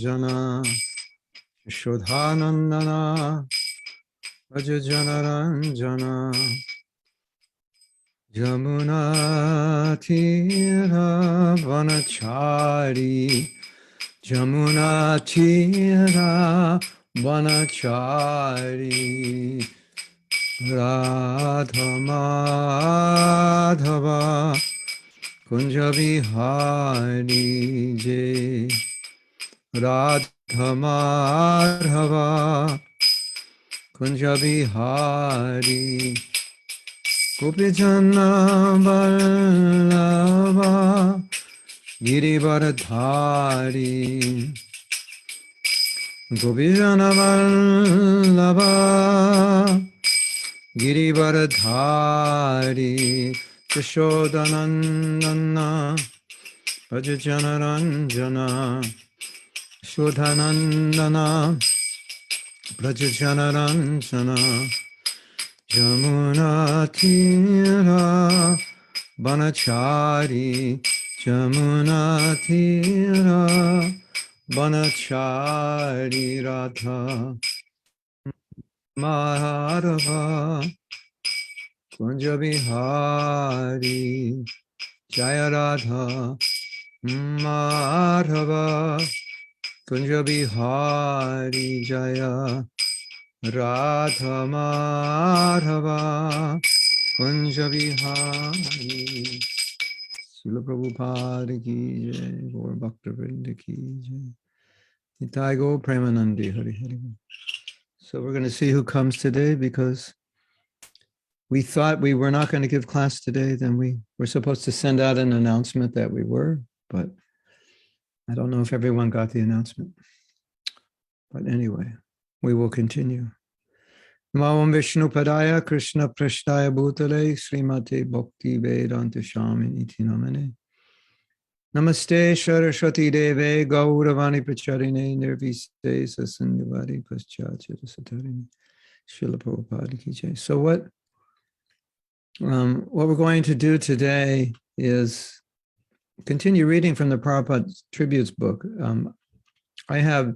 Jana Shodhanandana Rajajanaranjana Jamuna Tira Vanachari Jamuna Tira Vanachari Radha Madhava Kunja Vihari Jai Radha Madhava Kunja Vihari Gopijana Vallabha Girivardhari Gopijana Vallabha Girivardhari Yashodanandana Brajajanaranjana Shodhanandana Brajajanaranjana Jamuna Tira Banachari Jamuna Tira Banachari Radha Madhava Kunja Vihari Jaya Radha Madhava Kunja Vihari Jaya Radha Madhava Kunja Vihari Srila Prabhupada ki jai, Gaur Bhaktivinoda ki jai. Nitai Gaur Premanandi Hari Hari. So we're going to see who comes today, because we thought we were not going to give class today. Then we were supposed to send out an announcement that we were, but I don't know if everyone got the announcement. But anyway, we will continue. Namo Vishnu Padaya Krishna Prashtaya Bhutale Srimate Bhakti Vedanta Swami Iti Namane Namaste Saraswati Deve Gauravani Pracharine Nirviste Sasanyavadi Paschachara Satarini Srila Prabhupada Ki Jai. So what we're going to do today is continue reading from the Prabhupada Tributes book. I have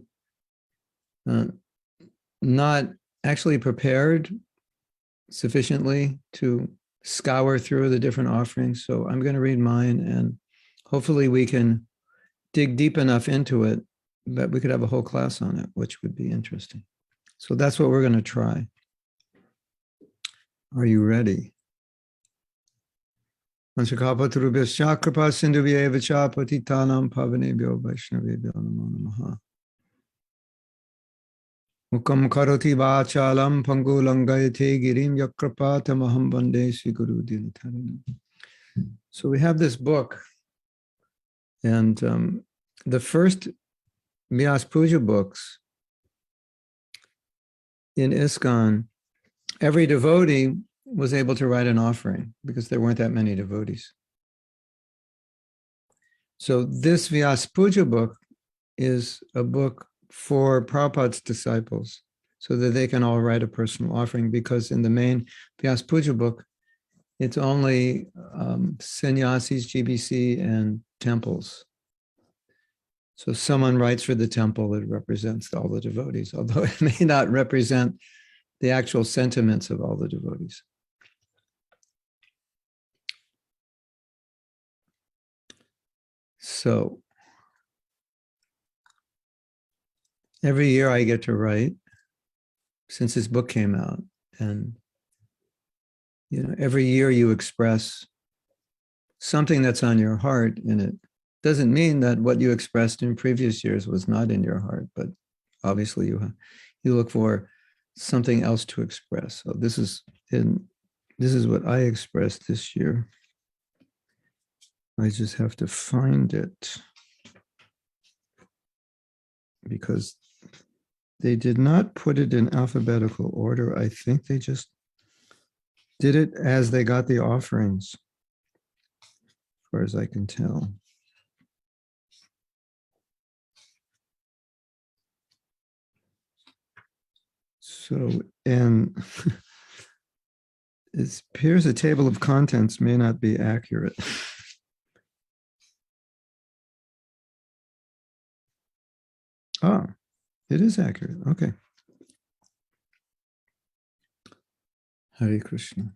not actually prepared sufficiently to scour through the different offerings. So I'm going to read mine, and hopefully we can dig deep enough into it that we could have a whole class on it, which would be interesting. So that's what we're going to try. Are you ready? Manchakapaturubhyascha kripa sindhuvyeva patitanam pavanebhyo vaishnavebhyo namo namaha. Mukam karoti vachalam pangulangayate girim yakrapatamaham vande Sri Guru Dinatarinam. So we have this book, and the first Vyas Puja books in ISKCON, every devotee was able to write an offering because there weren't that many devotees. So this Vyas Puja book is a book for Prabhupada's disciples so that they can all write a personal offering, because in the main Vyas Puja book, it's only sannyasis, GBC, and temples. So someone writes for the temple, it represents all the devotees, although it may not represent the actual sentiments of all the devotees. So every year I get to write since this book came out, and every year you express something that's on your heart, and it doesn't mean that what you expressed in previous years was not in your heart, but obviously you look for something else to express. So this is what I expressed this year. I just have to find it, because they did not put it in alphabetical order. I think they just did it as they got the offerings, as far as I can tell. So, and it appears a table of contents may not be accurate. Ah, it is accurate. Okay. Hare Krishna.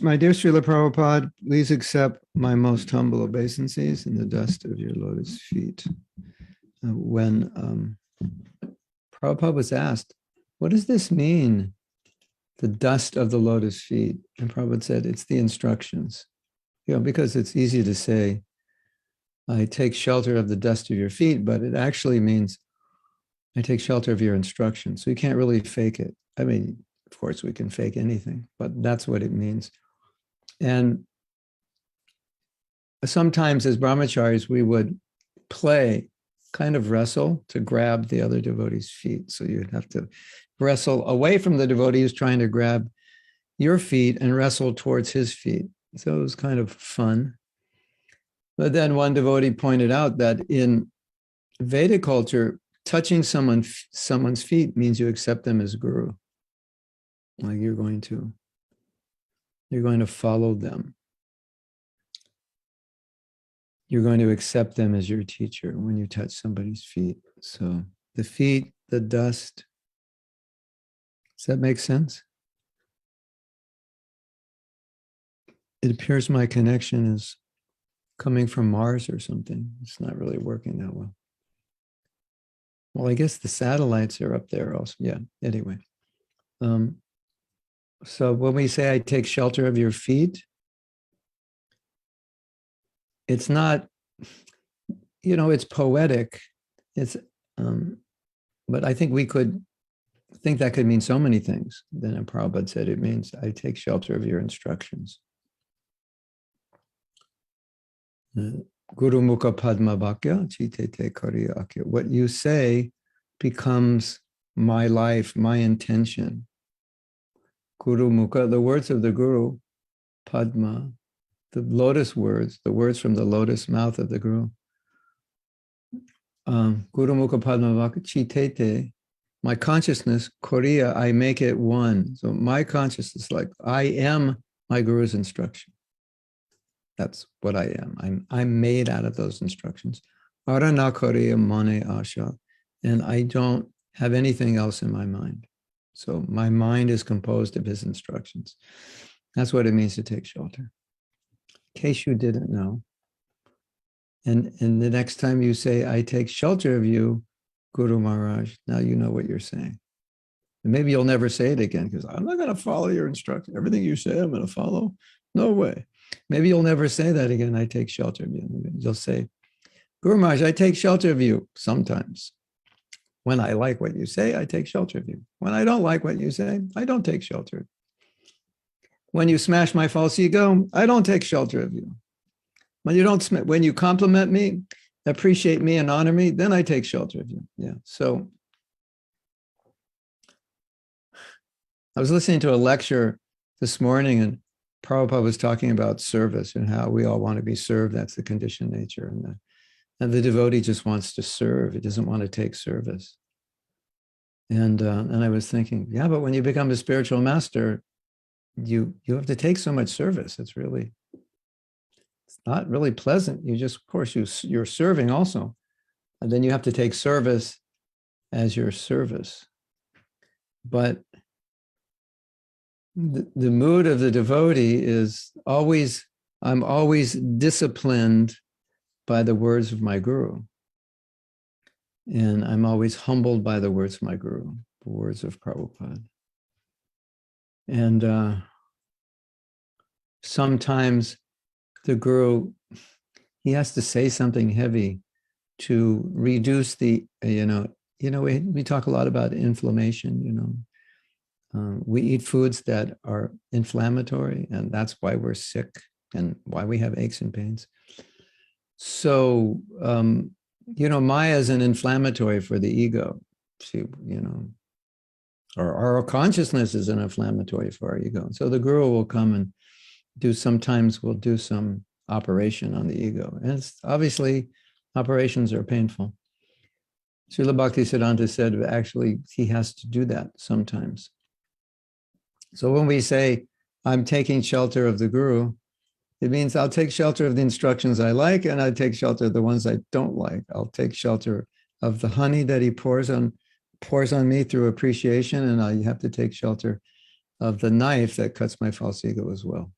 My dear Srila Prabhupada, please accept my most humble obeisances in the dust of your lotus feet. When Prabhupada was asked, what does this mean, the dust of the lotus feet? And Prabhupada said, it's the instructions. Because it's easy to say, I take shelter of the dust of your feet, but it actually means I take shelter of your instructions. So you can't really fake it. I mean, of course, we can fake anything, but that's what it means. And sometimes as brahmacharis, we would play, kind of wrestle to grab the other devotee's feet. So you'd have to wrestle away from the devotee who's trying to grab your feet and wrestle towards his feet. So it was kind of fun. But then one devotee pointed out that in Vedic culture, touching someone's feet means you accept them as guru. Like you're going to follow them. You're going to accept them as your teacher when you touch somebody's feet. So the feet, the dust. Does that make sense? It appears my connection is coming from Mars or something. It's not really working that well. Well, I guess the satellites are up there also. Yeah, anyway. So when we say I take shelter of your feet, it's not, it's poetic. It's, but I think we could think that could mean so many things. Then Prabhupada said it means I take shelter of your instructions. Guru Mukha Padma Vakya, Chitete Kariya Akya. What you say becomes my life, my intention. Guru Mukha, the words of the Guru, Padma, the lotus words, the words from the lotus mouth of the Guru. Guru Mukha Padma Vakya, Chitete, my consciousness, Kariya, I make it one. So my consciousness, like I am my Guru's instruction. That's what I am. I'm made out of those instructions. Arana Kariya Mane Asha. And I don't have anything else in my mind. So my mind is composed of his instructions. That's what it means to take shelter. In case you didn't know. And the next time you say, I take shelter of you, Guru Maharaj, now you know what you're saying. And maybe you'll never say it again because I'm not going to follow your instruction. Everything you say, I'm going to follow. No way. Maybe you'll never say that again. I take shelter of you. You'll say, Guru Maharaj, I take shelter of you sometimes. When I like what you say, I take shelter of you. When I don't like what you say, I don't take shelter. When you smash my false ego, I don't take shelter of you. When you compliment me, appreciate me and honor me, then I take shelter of you. Yeah. So I was listening to a lecture this morning and Prabhupada was talking about service and how we all want to be served. That's the conditioned nature. And the devotee just wants to serve. He doesn't want to take service. And I was thinking, yeah, but when you become a spiritual master, you have to take so much service. It's not really pleasant. You just, of course, you're serving also. And then you have to take service as your service. But the mood of the devotee is always, I'm always disciplined by the words of my Guru. And I'm always humbled by the words of my Guru, the words of Prabhupada. And sometimes the Guru, he has to say something heavy to reduce the, we talk a lot about inflammation, we eat foods that are inflammatory, and that's why we're sick and why we have aches and pains. So, Maya is an inflammatory for the ego. Our consciousness is an inflammatory for our ego. So the Guru will come and sometimes will do some operation on the ego. And it's obviously, operations are painful. Srila Bhaktisiddhanta said, actually, he has to do that sometimes. So when we say, I'm taking shelter of the Guru, It means I'll take shelter of the instructions I like, and I take shelter of the ones I don't like. I'll take shelter of the honey that he pours on me through appreciation, and I have to take shelter of the knife that cuts my false ego as well.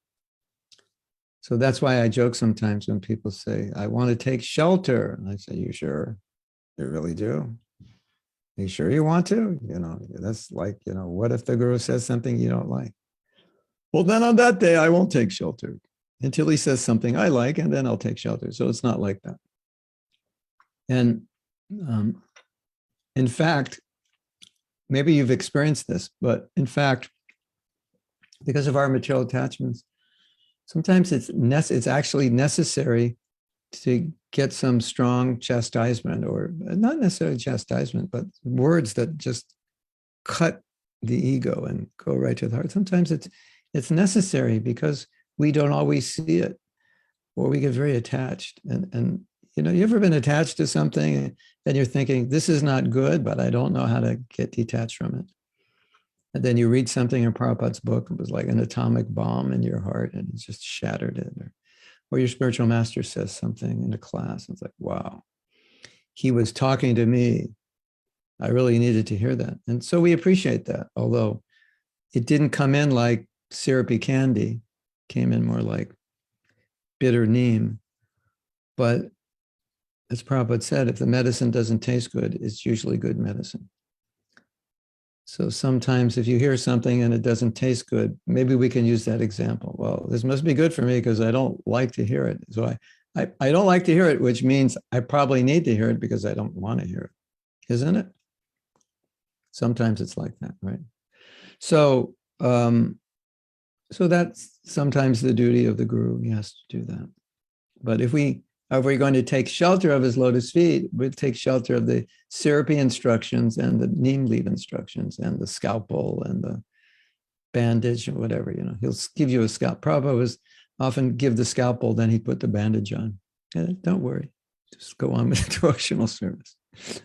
So that's why I joke sometimes when people say, I want to take shelter. And I say, you sure? You really do? Are you sure you want to? That's like, what if the guru says something you don't like? Well, then on that day, I won't take shelter until he says something I like, and then I'll take shelter. So it's not like that. And in fact, maybe you've experienced this, but in fact, because of our material attachments, sometimes it's actually necessary to get some strong chastisement, or not necessarily chastisement, but words that just cut the ego and go right to the heart. Sometimes it's necessary because we don't always see it, or we get very attached. And you ever been attached to something and you're thinking, this is not good, but I don't know how to get detached from it. And then you read something in Prabhupada's book, it was like an atomic bomb in your heart, and it just shattered it. Or your spiritual master says something in a class, and it's like, wow, he was talking to me. I really needed to hear that. And so we appreciate that, although it didn't come in like syrupy candy, came in more like bitter neem. But as Prabhupada said, if the medicine doesn't taste good, it's usually good medicine. So sometimes if you hear something and it doesn't taste good, maybe we can use that example. Well, this must be good for me because I don't like to hear it. So I don't like to hear it, which means I probably need to hear it because I don't want to hear it, isn't it? Sometimes it's like that, right? So, so that's sometimes the duty of the guru. He has to do that. But if we're going to take shelter of his lotus feet, we'll take shelter of the syrupy instructions and the neem leaf instructions and the scalpel and the bandage or whatever, he'll give you a scalpel. Prabhupada was often give the scalpel, then he put the bandage on. And don't worry, just go on with the devotional service.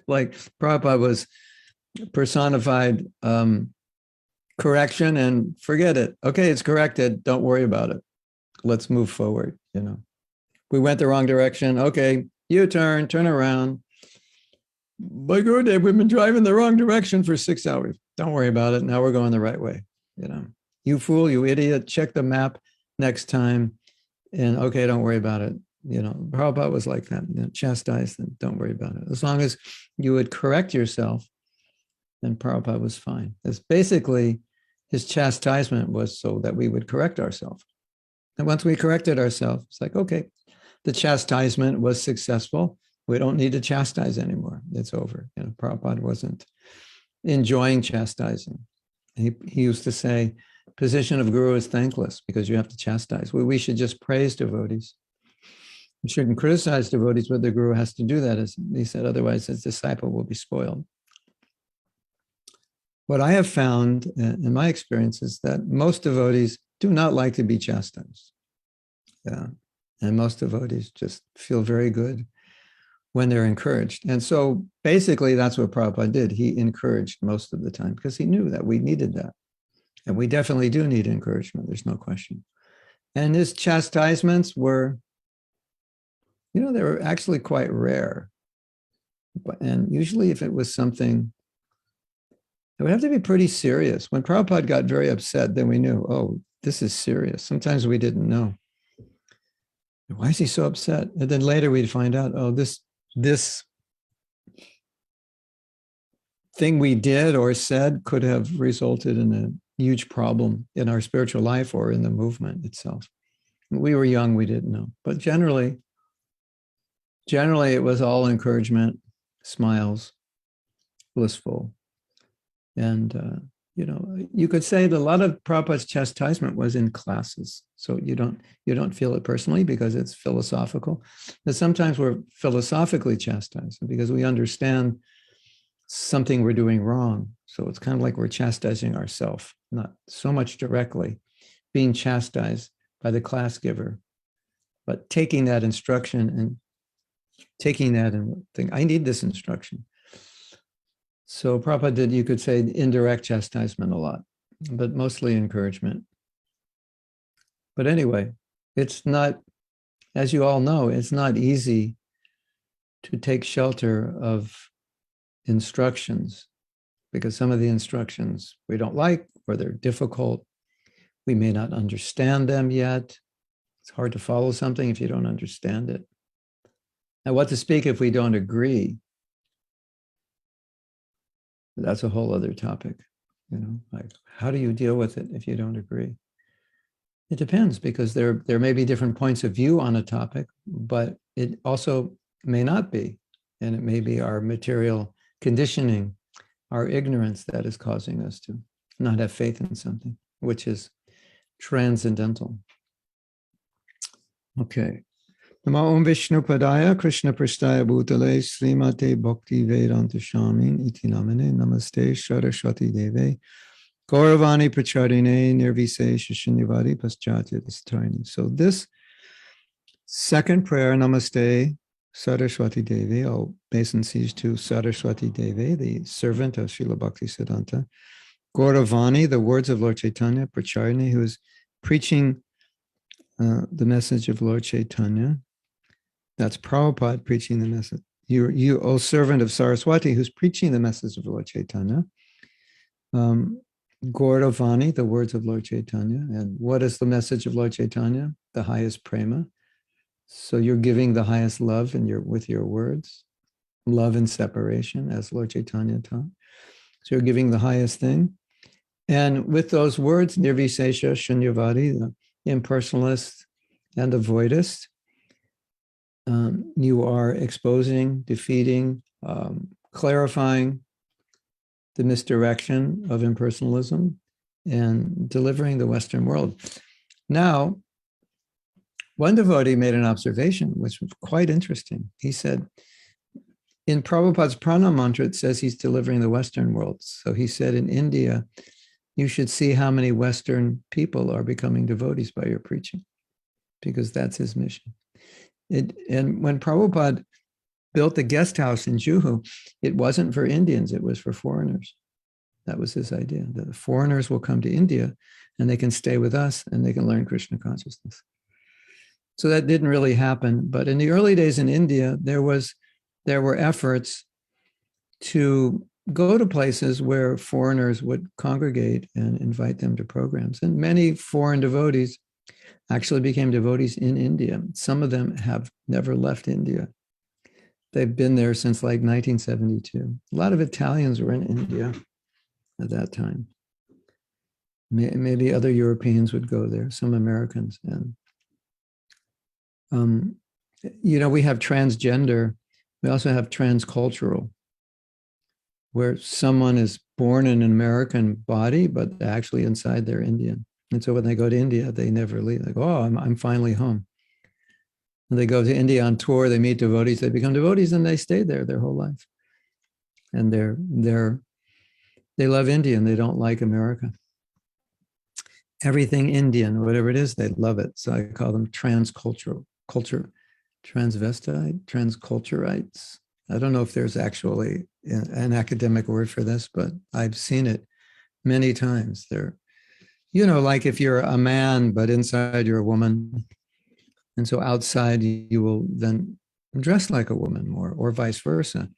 Like Prabhupada was personified correction, and forget it. Okay, it's corrected. Don't worry about it. Let's move forward, We went the wrong direction. Okay, U-turn, turn around. By Gurudev, we've been driving the wrong direction for 6 hours. Don't worry about it. Now we're going the right way. You fool, you idiot, check the map next time. And okay, don't worry about it. Prabhupada was like that. Chastise them. Don't worry about it. As long as you would correct yourself, then Prabhupada was fine. It's basically his chastisement was so that we would correct ourselves. And once we corrected ourselves, it's like, okay, the chastisement was successful. We don't need to chastise anymore. It's over. Prabhupada wasn't enjoying chastising. He used to say, position of guru is thankless because you have to chastise. We should just praise devotees. We shouldn't criticize devotees, but the guru has to do that. As he said, otherwise his disciple will be spoiled. What I have found in my experience is that most devotees do not like to be chastised. Yeah. And most devotees just feel very good when they're encouraged. And so basically that's what Prabhupada did. He encouraged most of the time because he knew that we needed that. And we definitely do need encouragement. There's no question. And his chastisements were, they were actually quite rare. And usually if it was something, it would have to be pretty serious. When Prabhupada got very upset, then we knew, oh, this is serious. Sometimes we didn't know. Why is he so upset? And then later we'd find out, oh, this thing we did or said could have resulted in a huge problem in our spiritual life or in the movement itself. We were young, we didn't know. But generally it was all encouragement, smiles, blissful. And, you could say that a lot of Prabhupada's chastisement was in classes. So you don't feel it personally because it's philosophical. But sometimes we're philosophically chastised because we understand something we're doing wrong. So it's kind of like we're chastising ourselves, not so much directly being chastised by the class giver, but taking that instruction and taking that and think, I need this instruction. So Prabhupada did, you could say, indirect chastisement a lot, but mostly encouragement. But anyway, it's not, as you all know, it's not easy to take shelter of instructions, because some of the instructions we don't like, or they're difficult. We may not understand them yet. It's hard to follow something if you don't understand it. And what to speak if we don't agree? That's a whole other topic. Like, how do you deal with it if you don't agree? It depends, because there may be different points of view on a topic, but it also may not be. And it may be our material conditioning, our ignorance, that is causing us to not have faith in something, which is transcendental. Okay. Namo Om Vishnu Padaya Krishna Prasthaya Bhutale Srimate Bhakti Vedanta Shamin Iti Namane Namaste Saraswati Deve Gauravani Pracharine Nirvisesha Shunyavadi Paschatya Distharini. So this second prayer, Namaste Saraswati Devi, all obeisances to Saraswati Devi, the servant of Srila Bhaktisiddhanta. Gauravani, the words of Lord Chaitanya, Pracharine, who is preaching the message of Lord Chaitanya. That's Prabhupada preaching the message. You, O servant of Saraswati, who's preaching the message of Lord Chaitanya. Gauravani, the words of Lord Chaitanya. And what is the message of Lord Chaitanya? The highest prema. So you're giving the highest love with your words. Love and separation, as Lord Chaitanya taught. So you're giving the highest thing. And with those words, Nirvisesha Shunyavadi, the impersonalist and the voidist, you are exposing, defeating, clarifying the misdirection of impersonalism and delivering the Western world. Now, one devotee made an observation, which was quite interesting. He said, in Prabhupada's Pranam Mantra, it says he's delivering the Western world. So he said, in India, you should see how many Western people are becoming devotees by your preaching, because that's his mission. And when Prabhupada built the guest house in Juhu, it wasn't for Indians, it was for foreigners. That was his idea, that the foreigners will come to India and they can stay with us and they can learn Krishna consciousness. So that didn't really happen. But in the early days in India, there were efforts to go to places where foreigners would congregate and invite them to programs. And many foreign devotees actually became devotees in India. Some of them have never left India. They've been there since like 1972. A lot of Italians were in India at that time. Maybe other Europeans would go there, some Americans. And, we have transgender. We also have transcultural, where someone is born in an American body, but actually inside they're Indian. And so when they go to India, they never leave. They go, oh, I'm finally home. And they go to India on tour, they meet devotees, they become devotees, and they stay there their whole life. And they love India and they don't like America. Everything Indian, whatever it is, they love it. So I call them transcultural, transvestite, transculturites. I don't know if there's actually an academic word for this, but I've seen it many times. They're, like if you're a man, but inside you're a woman. And so outside you will then dress like a woman more, or vice versa.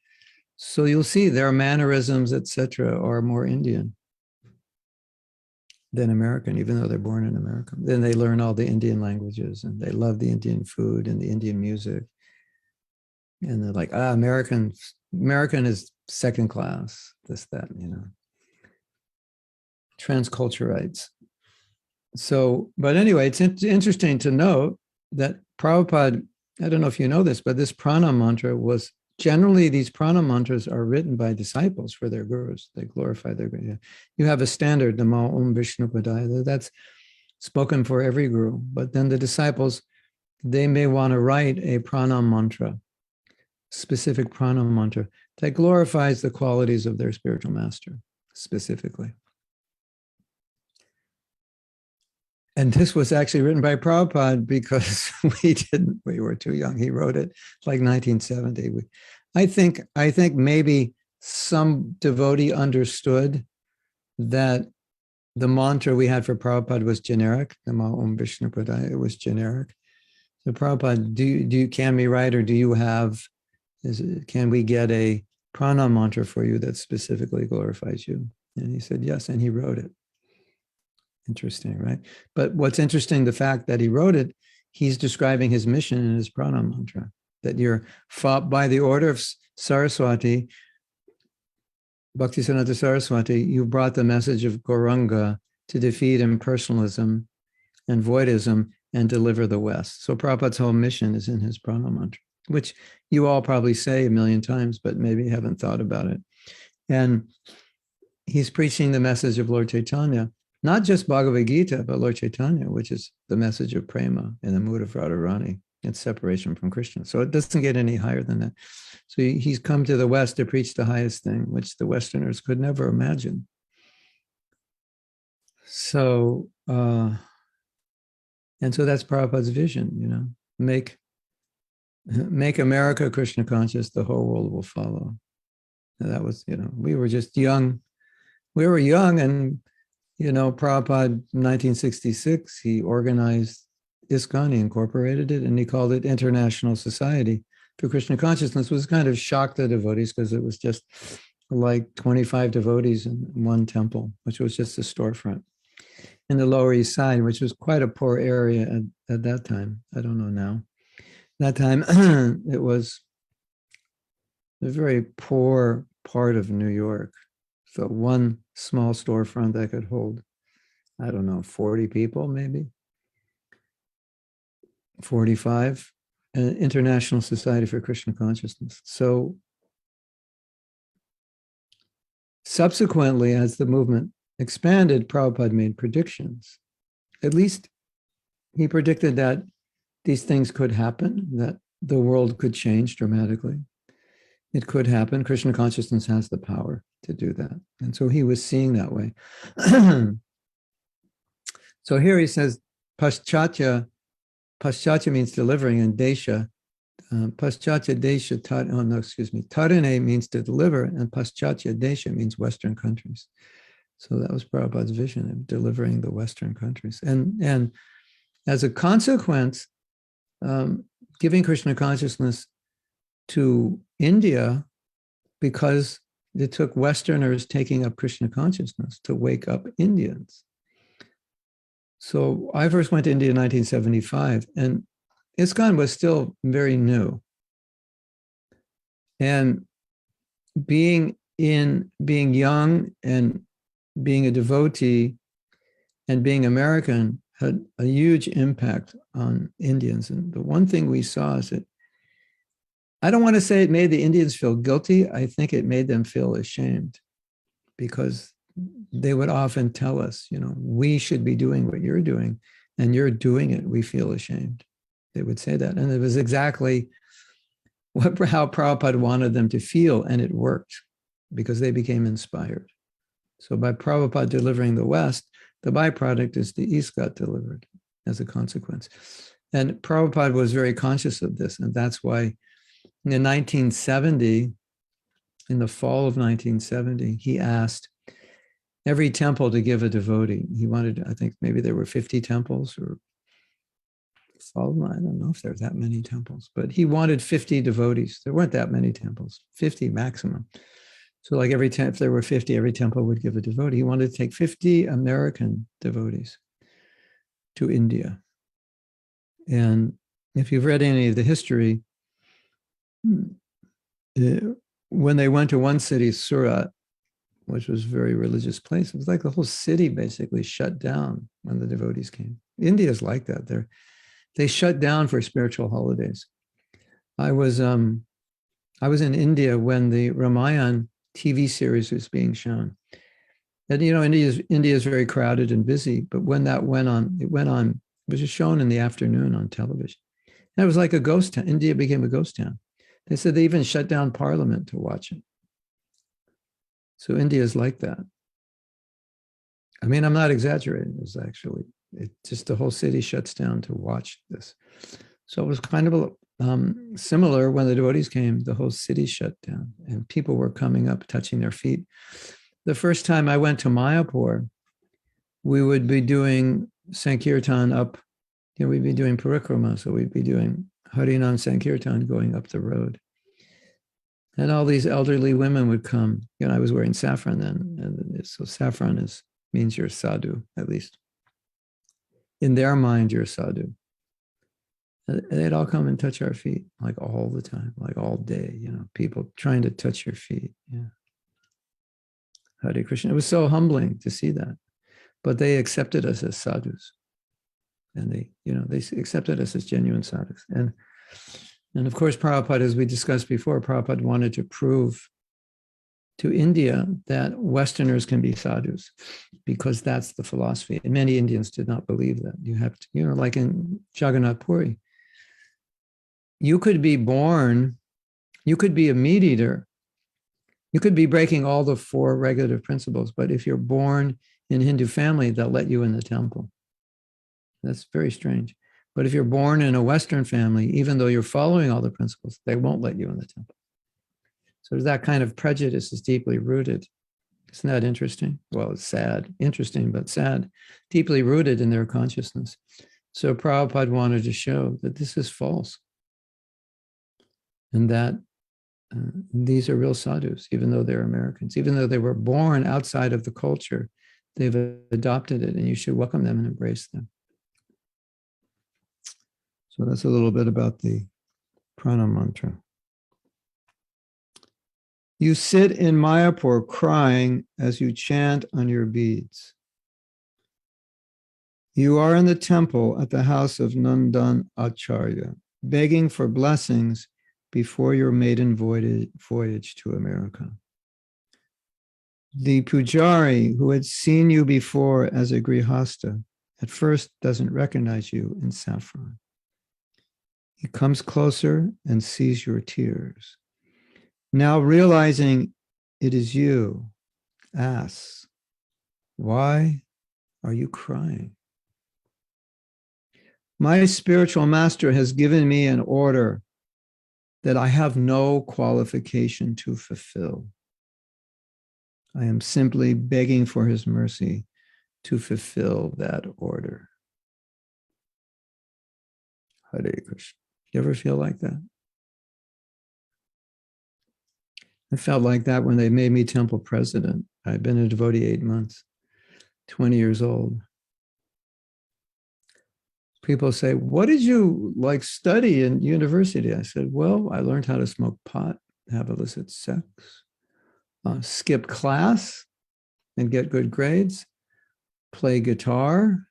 So you'll see their mannerisms, etc., are more Indian than American, even though they're born in America. Then they learn all the Indian languages and they love the Indian food and the Indian music. And they're like, American is second class, this, that, transculturites. So, but anyway, it's interesting to note that Prabhupada, I don't know if you know this, but this Pranam Mantra was, generally these Pranam Mantras are written by disciples for their gurus. They glorify their guru. You have a standard, Namo Om Vishnu Padaya, that's spoken for every guru. But then the disciples, they may want to write a Pranam Mantra, specific Pranam Mantra, that glorifies the qualities of their spiritual master, specifically. And this was actually written by Prabhupada because we were too young. He wrote it like 1970. I think maybe some devotee understood that the mantra we had for Prabhupada was generic, Namo Om Vishnu Padaya, it was generic. So Prabhupada, can we write, or do you have, can we get a Pranam Mantra for you that specifically glorifies you? And he said, yes, and he wrote it. Interesting, right? But what's interesting, the fact that he wrote it, he's describing his mission in his Pranam Mantra, that you're by the order of Saraswati, Bhaktisiddhanta Saraswati, you brought the message of Gauranga to defeat impersonalism and voidism and deliver the West. So Prabhupada's whole mission is in his Pranam Mantra, which you all probably say a million times, but maybe haven't thought about it. And he's preaching the message of Lord Chaitanya, not just Bhagavad Gita, but Lord Chaitanya, which is the message of prema in the mood of Radharani and separation from Krishna. So it doesn't get any higher than that. So he's come to the West to preach the highest thing, which the Westerners could never imagine. So, and so that's Prabhupada's vision, make America Krishna conscious, the whole world will follow. And that was, we were just young. We were young, and, Prabhupada in 1966, he organized ISKCON, he incorporated it, and he called it International Society for Krishna Consciousness. It was kind of shocked the devotees because it was just like 25 devotees in one temple, which was just a storefront in the Lower East Side, which was quite a poor area at that time. I don't know now. That time, it was a very poor part of New York. So one small storefront that could hold, 40 people, maybe 45, an International Society for Krishna Consciousness. So subsequently, as the movement expanded, Prabhupada made predictions. At least he predicted that these things could happen, that the world could change dramatically. It could happen. Krishna consciousness has the power to do that. And so he was seeing that way. So here he says, Paschatya means delivering, and Desha, Paschatya Desha, Tarine means to deliver, and Paschatya Desha means Western countries. So that was Prabhupada's vision of delivering the Western countries. And as a consequence, giving Krishna consciousness to India, because it took Westerners taking up Krishna consciousness to wake up Indians. So I first went to India in 1975, and ISKCON was still very new. And being young and being a devotee and being American had a huge impact on Indians. And the one thing we saw is that, I don't want to say it made the Indians feel guilty. I think it made them feel ashamed, because they would often tell us, we should be doing what you're doing, and you're doing it. We feel ashamed. They would say that. And it was exactly how Prabhupada wanted them to feel, and it worked because they became inspired. So by Prabhupada delivering the West, the byproduct is the East got delivered as a consequence. And Prabhupada was very conscious of this, and that's why in 1970, in the fall of 1970, he asked every temple to give a devotee. He wanted, I think maybe there were 50 temples, or I don't know if there were that many temples, but he wanted 50 devotees. There weren't that many temples, 50 maximum. So like if there were 50, every temple would give a devotee. He wanted to take 50 American devotees to India. And if you've read any of the history, when they went to one city, Surat, which was a very religious place, it was like the whole city basically shut down when the devotees came. India is like that. They shut down for spiritual holidays. I was in India when the Ramayan TV series was being shown. And India is very crowded and busy, but when that went on, it was just shown in the afternoon on television. And it was like a ghost town. India became a ghost town. They said they even shut down Parliament to watch it. So India is like that. I mean, I'm not exaggerating. It just the whole city shuts down to watch this. So it was kind of similar when the devotees came, the whole city shut down and people were coming up, touching their feet. The first time I went to Mayapur, we would be doing Sankirtan up we'd be doing parikrama, so we'd be doing Harinam Sankirtan going up the road. And all these elderly women would come. I was wearing saffron then. And so saffron means you're sadhu, at least. In their mind, you're sadhu. And they'd all come and touch our feet, like all the time, like all day, people trying to touch your feet. Yeah. Hare Krishna. It was so humbling to see that. But they accepted us as sadhus. And they accepted us as genuine sadhus. And of course, Prabhupada, as we discussed before, Prabhupada wanted to prove to India that Westerners can be sadhus, because that's the philosophy. And many Indians did not believe that. You have to, like in Jagannath Puri, you could be born, you could be a meat eater, you could be breaking all the 4 regulative principles, but if you're born in a Hindu family, they'll let you in the temple. That's very strange. But if you're born in a Western family, even though you're following all the principles, they won't let you in the temple. So that kind of prejudice is deeply rooted. Isn't that interesting? Well, it's sad, interesting, but sad, deeply rooted in their consciousness. So Prabhupada wanted to show that this is false, and that these are real sadhus, even though they're Americans, even though they were born outside of the culture, they've adopted it, and you should welcome them and embrace them. So that's a little bit about the Pranam Mantra. You sit in Mayapur crying as you chant on your beads. You are in the temple at the house of Nandan Acharya, begging for blessings before your maiden voyage to America. The pujari who had seen you before as a grihasta at first doesn't recognize you in saffron. He comes closer and sees your tears. Now realizing it is you, asks, why are you crying? My spiritual master has given me an order that I have no qualification to fulfill. I am simply begging for his mercy to fulfill that order. Hare Krishna. You ever feel like that? I felt like that when they made me temple president. I'd been a devotee 8 months, 20 years old. People say, what did you study in university? I said, well, I learned how to smoke pot, have illicit sex, skip class and get good grades, play guitar,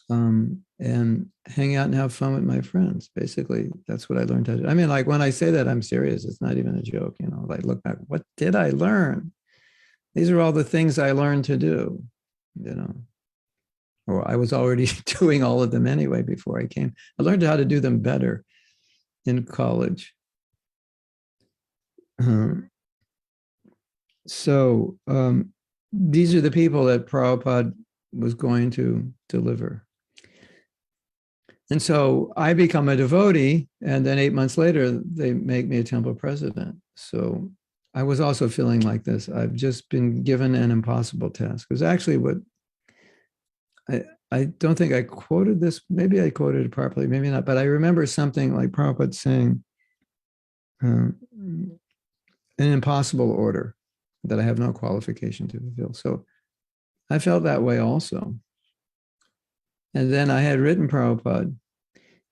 and hang out and have fun with my friends. Basically, that's what I learned how to do. I mean, when I say that, I'm serious. It's not even a joke. Look back, what did I learn? These are all the things I learned to do, or I was already doing all of them anyway before I came. I learned how to do them better in college. So these are the people that Prabhupada was going to deliver. And so I become a devotee, and then 8 months later, they make me a temple president. So I was also feeling like this. I've just been given an impossible task. It was actually what I don't think I quoted this. Maybe I quoted it properly, maybe not. But I remember something like Prabhupada saying, an impossible order that I have no qualification to fulfill. So I felt that way also. And then I had written Prabhupada,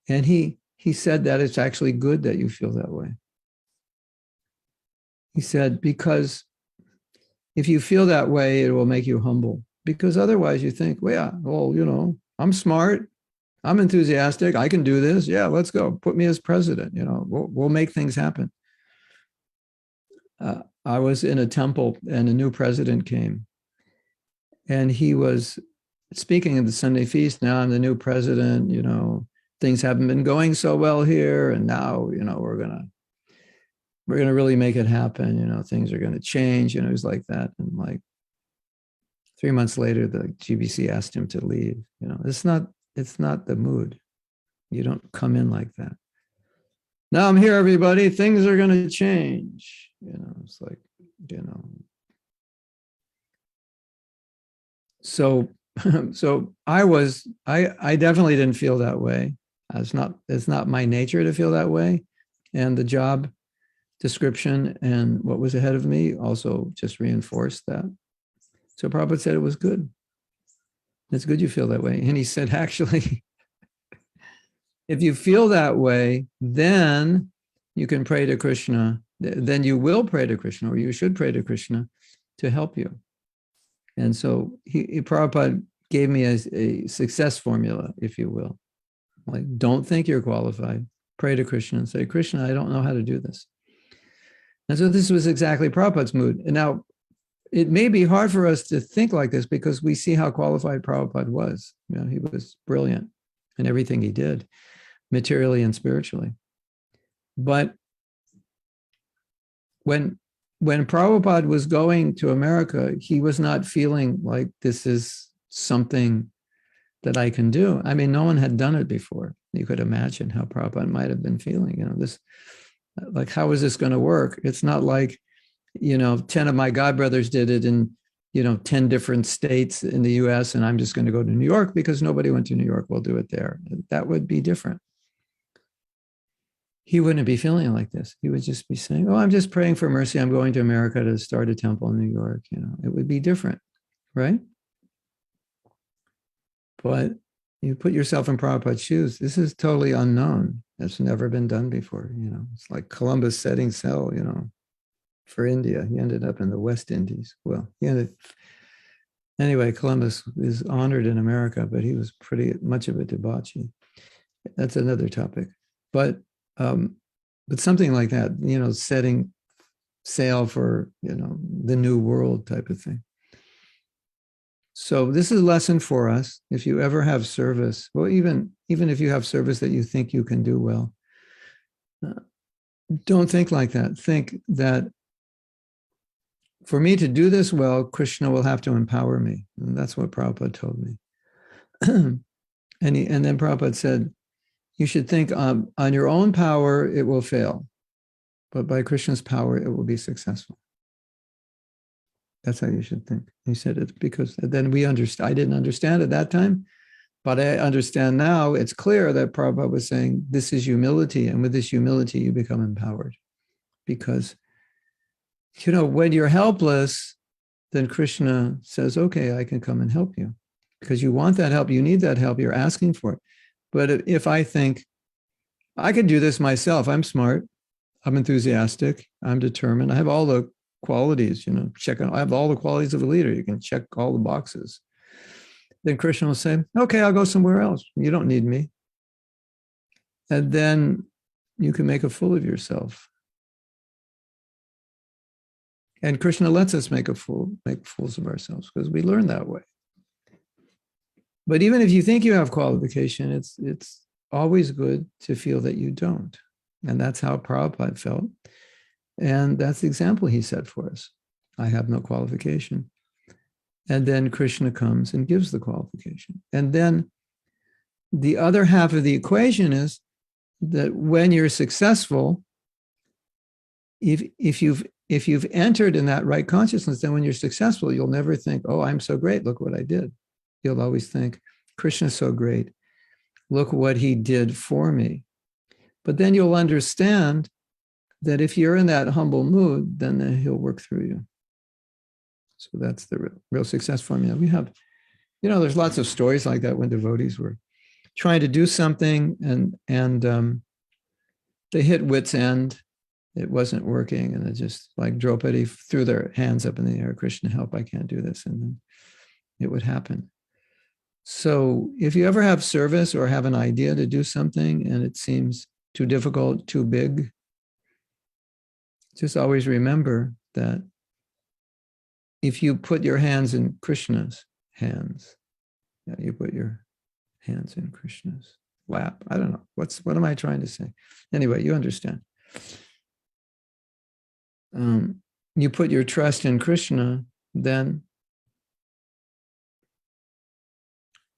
and he said that it's actually good that you feel that way. He said, because if you feel that way, it will make you humble. Because otherwise you think, well, yeah, well, I'm smart, I'm enthusiastic, I can do this. Yeah, let's go. Put me as president. We'll make things happen. I was in a temple and a new president came, and he was speaking of the Sunday feast. Now I'm the new president, things haven't been going so well here. And now, we're going to really make it happen. Things are going to change. It was like that. And 3 months later, the GBC asked him to leave. It's not the mood. You don't come in like that. Now I'm here, everybody. Things are going to change. It's like, So So I definitely didn't feel that way. It's not my nature to feel that way. And the job description and what was ahead of me also just reinforced that. So Prabhupada said it was good. It's good you feel that way. And he said, actually, if you feel that way, then you can pray to Krishna. Then you will pray to Krishna, or you should pray to Krishna to help you. And so Prabhupada gave me a success formula, if you will. Like, don't think you're qualified. Pray to Krishna and say, Krishna, I don't know how to do this. And so this was exactly Prabhupada's mood. And now it may be hard for us to think like this because we see how qualified Prabhupada was. You know, he was brilliant in everything he did, materially and spiritually. But when Prabhupada was going to America, he was not feeling like this is something that I can do. I mean, no one had done it before. You could imagine how Prabhupada might have been feeling, you know, this, like, how is this going to work? It's not like, you know, 10 of my godbrothers did it in, you know, 10 different states in the US, and I'm just going to go to New York because nobody went to New York. We'll do it there. That would be different. He wouldn't be feeling like this. He would just be saying, oh, I'm just praying for mercy. I'm going to America to start a temple in New York. You know, it would be different, right? But you put yourself in Prabhupada's shoes. This is totally unknown. It's never been done before. You know, it's like Columbus setting sail, you know, for India. He ended up in the West Indies. Well, anyway, Columbus is honored in America, but he was pretty much of a debauchee. That's another topic. But something like that, you know, setting sail for, you know, the new world type of thing. So this is a lesson for us. If you ever have service, well, even if you have service that you think you can do well, don't think like that. Think that for me to do this well, Krishna will have to empower me. And that's what Prabhupada told me. and then Prabhupada said, you should think on your own power, it will fail. But by Krishna's power, it will be successful. That's how you should think. He said it because then we understand. I didn't understand at that time, but I understand now. It's clear that Prabhupada was saying, this is humility. And with this humility, you become empowered. Because, you know, when you're helpless, then Krishna says, okay, I can come and help you. Because you want that help. You need that help. You're asking for it. But if I think, I could do this myself, I'm smart, I'm enthusiastic, I'm determined, I have all the qualities, you know, I have all the qualities of a leader, you can check all the boxes. Then Krishna will say, okay, I'll go somewhere else. You don't need me. And then you can make a fool of yourself. And Krishna lets us make fools of ourselves because we learn that way. But even if you think you have qualification, it's always good to feel that you don't. And that's how Prabhupada felt. And that's the example he set for us. I have no qualification. And then Krishna comes and gives the qualification. And then the other half of the equation is that when you're successful, if you've entered in that right consciousness, then when you're successful, you'll never think, oh, I'm so great, look what I did. You'll always think, Krishna's so great, look what he did for me. But then you'll understand that if you're in that humble mood, then he'll work through you. So that's the real success formula. We have, you know, there's lots of stories like that when devotees were trying to do something and they hit wit's end. It wasn't working. And it just, like Draupadi threw their hands up in the air, Krishna, help, I can't do this. And then it would happen. So if you ever have service or have an idea to do something and it seems too difficult, too big, just always remember that if you put your hands in Krishna's hands, you put your hands in Krishna's lap. I don't know. What am I trying to say? Anyway, you understand. You put your trust in Krishna, then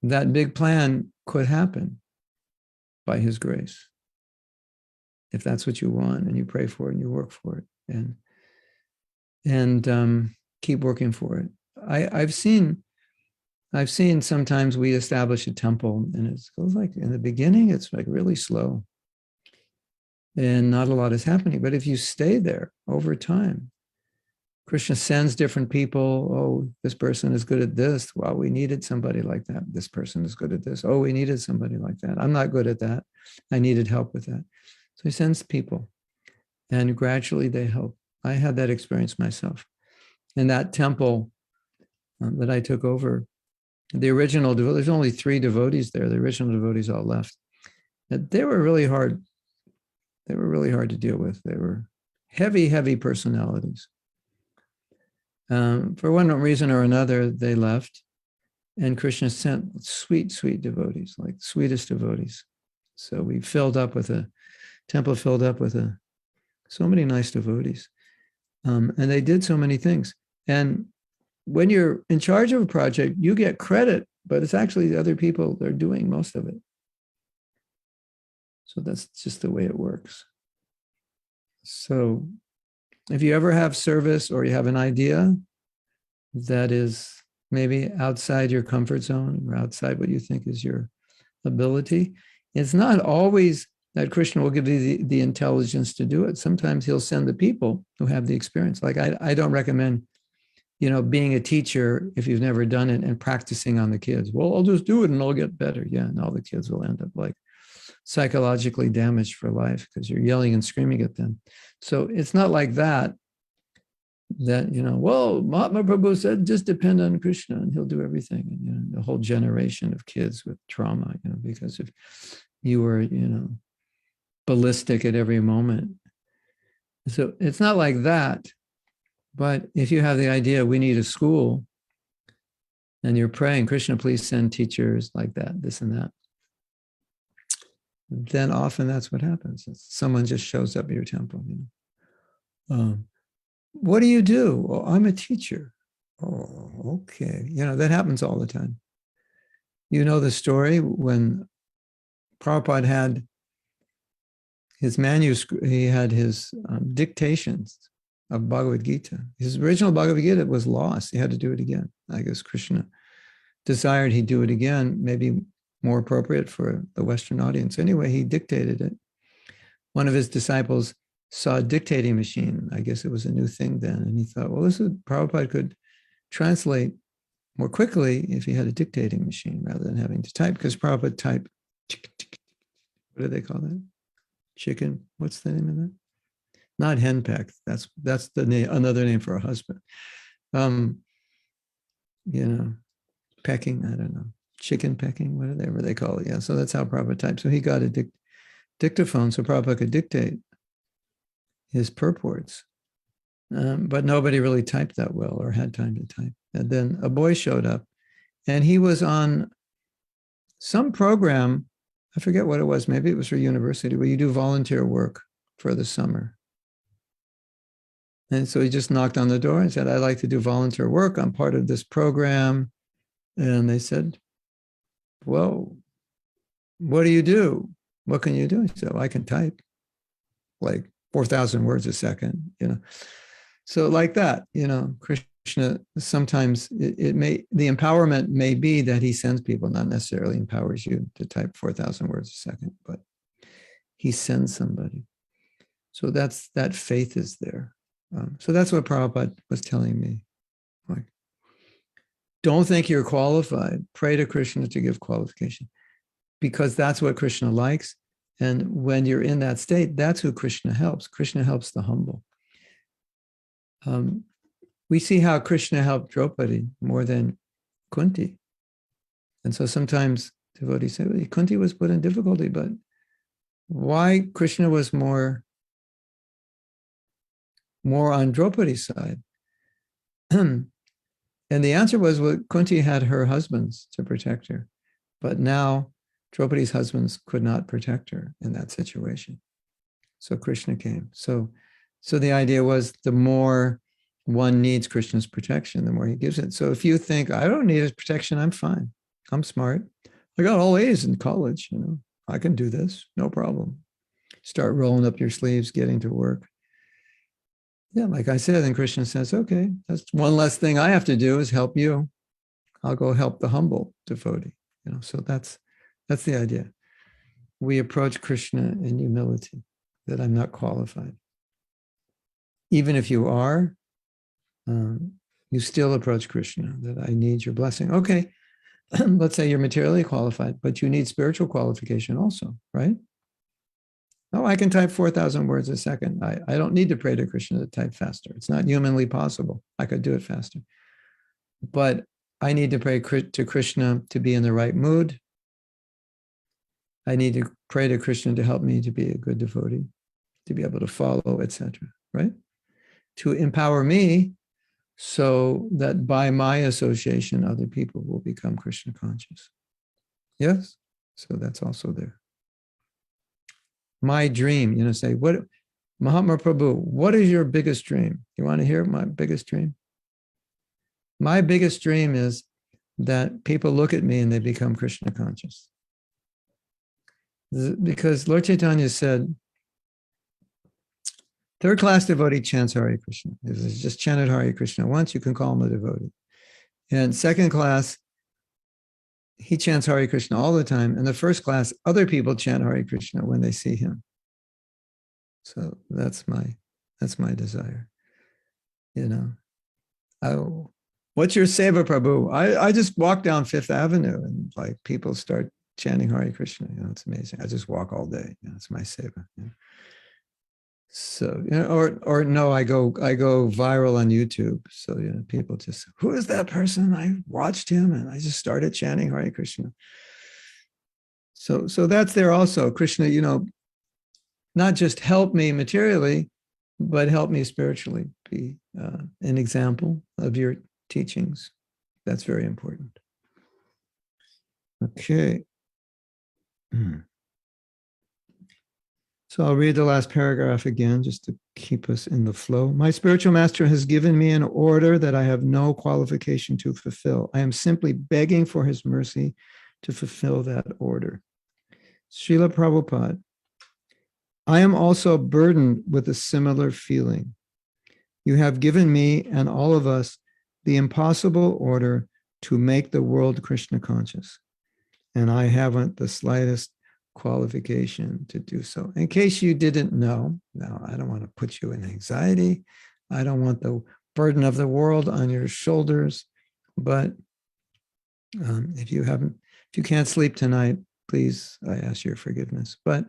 that big plan could happen by his grace. If that's what you want and you pray for it and you work for it and keep working for it. I've seen I've seen sometimes we establish a temple and it goes like in the beginning, it's like really slow and not a lot is happening. But if you stay there over time, Krishna sends different people. Oh, this person is good at this. Well, we needed somebody like that. This person is good at this. Oh, we needed somebody like that. I'm not good at that. I needed help with that. So he sends people and gradually they help. I had that experience myself. In that temple that I took over, the original, there's only 3 devotees there. The original devotees all left. They were really hard. They were really hard to deal with. They were heavy, heavy personalities. For one reason or another, they left. And Krishna sent sweet, sweet devotees, like sweetest devotees. So we filled up with a temple filled up with so many nice devotees. And they did so many things. And when you're in charge of a project, you get credit, but it's actually the other people that are doing most of it. So that's just the way it works. So if you ever have service or you have an idea that is maybe outside your comfort zone or outside what you think is your ability, it's not always that Krishna will give you the intelligence to do it. Sometimes he'll send the people who have the experience. Like I don't recommend, being a teacher if you've never done it and practicing on the kids. Well, I'll just do it and I'll get better. Yeah, and all the kids will end up like psychologically damaged for life because you're yelling and screaming at them. So it's not like that, well, Mahatma Prabhu said, just depend on Krishna and he'll do everything. And, a whole generation of kids with trauma, because if you were, ballistic at every moment. So it's not like that. But if you have the idea, we need a school, and you're praying, Krishna, please send teachers like that, this and that, then often that's what happens. Someone just shows up at your temple. What do you do? Oh, I'm a teacher. Oh, okay. That happens all the time. You know the story when Prabhupada had his manuscript, he had his dictations of Bhagavad Gita. His original Bhagavad Gita was lost. He had to do it again. I guess Krishna desired he do it again, maybe more appropriate for the Western audience. Anyway, he dictated it. One of his disciples saw a dictating machine. I guess it was a new thing then. And he thought, well, Prabhupada could translate more quickly if he had a dictating machine rather than having to type, because Prabhupada typed, what do they call that? Chicken, what's the name of that? Not henpeck. That's the name, another name for a husband. Pecking, I don't know. Chicken pecking, whatever they call it. Yeah, so that's how Prabhupada typed. So he got a dictaphone so Prabhupada could dictate his purports. But nobody really typed that well or had time to type. And then a boy showed up and he was on some program. I forget what it was. Maybe it was for university where you do volunteer work for the summer. And so he just knocked on the door and said, I'd like to do volunteer work. I'm part of this program. And they said, well, what do you do? What can you do? He said, well, I can type like 4,000 words a second, So like that, Krishna, sometimes the empowerment may be that he sends people, not necessarily empowers you to type 4,000 words a second, but he sends somebody. So that faith is there. So that's what Prabhupada was telling me. Like, don't think you're qualified. Pray to Krishna to give qualification, because that's what Krishna likes. And when you're in that state, that's who Krishna helps. Krishna helps the humble. We see how Krishna helped Draupadi more than Kunti. And so sometimes devotees say, well, Kunti was put in difficulty, but why Krishna was more on Draupadi's side? And the answer was, well, Kunti had her husbands to protect her, but now Draupadi's husbands could not protect her in that situation. So Krishna came. So the idea was the more one needs Krishna's protection, the more he gives it. So if you think, I don't need his protection, I'm fine. I'm smart. I got all A's in college, I can do this, no problem. Start rolling up your sleeves, getting to work. Yeah, like I said, then Krishna says, okay, that's one less thing I have to do is help you. I'll go help the humble devotee. So that's the idea. We approach Krishna in humility, that I'm not qualified. Even if you are, you still approach Krishna, that I need your blessing. Okay, let's say you're materially qualified, but you need spiritual qualification also, right? Oh, I can type 4,000 words a second. I don't need to pray to Krishna to type faster. It's not humanly possible. I could do it faster. But I need to pray to Krishna to be in the right mood. I need to pray to Krishna to help me to be a good devotee, to be able to follow, etc. Right? To empower me so that by my association, other people will become Krishna conscious. Yes? So that's also there. My dream, say, what, Mahatma Prabhu, what is your biggest dream? You want to hear my biggest dream? My biggest dream is that people look at me and they become Krishna conscious. Because Lord Chaitanya said, third class devotee chants Hare Krishna. If he's just chanted Hare Krishna once, you can call him a devotee. And second class, he chants Hare Krishna all the time. And the first class, other people chant Hare Krishna when they see him. So that's my desire. What's your seva, Prabhu? I just walk down Fifth Avenue and like people start chanting Hare Krishna. It's amazing. I just walk all day. It's my seva. So, or no, I go viral on YouTube. So, people just, who is that person? I watched him and I just started chanting Hare Krishna. So that's there also. Krishna, not just help me materially, but help me spiritually. Be an example of your teachings. That's very important. Okay. So I'll read the last paragraph again, just to keep us in the flow. My spiritual master has given me an order that I have no qualification to fulfill. I am simply begging for his mercy to fulfill that order. Srila Prabhupada, I am also burdened with a similar feeling. You have given me and all of us the impossible order to make the world Krishna conscious. And I haven't the slightest qualification to do so. In case you didn't know, now I don't want to put you in anxiety. I don't want the burden of the world on your shoulders. But if you can't sleep tonight, please, I ask your forgiveness. But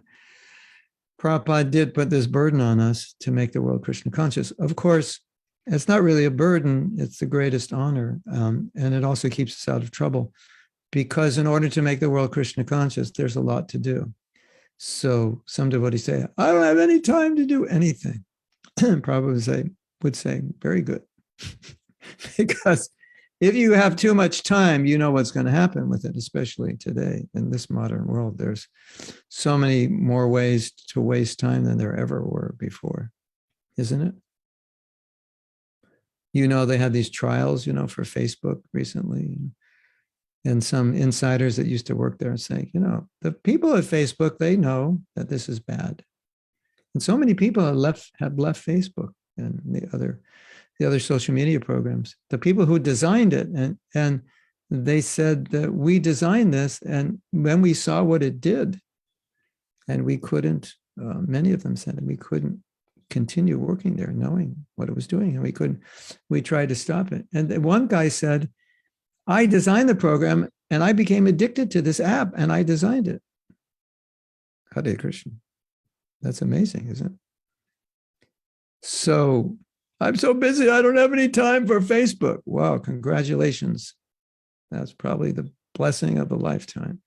Prabhupada did put this burden on us to make the world Krishna conscious. Of course, it's not really a burden, it's the greatest honor. And it also keeps us out of trouble. Because in order to make the world Krishna conscious, there's a lot to do. So some devotees say, I don't have any time to do anything. Prabhupada would say, very good. Because if you have too much time, you know what's going to happen with it, especially today in this modern world. There's so many more ways to waste time than there ever were before, isn't it? They had these trials, for Facebook recently. And some insiders that used to work there say, the people at Facebook, they know that this is bad. And so many people have left Facebook and the other social media programs. The people who designed it, and they said that we designed this, and when we saw what it did, and we couldn't, many of them said that we couldn't continue working there knowing what it was doing, and we tried to stop it. And one guy said, I designed the program and I became addicted to this app and I designed it. Hare Krishna. That's amazing, isn't it? So I'm so busy, I don't have any time for Facebook. Wow, congratulations. That's probably the blessing of a lifetime.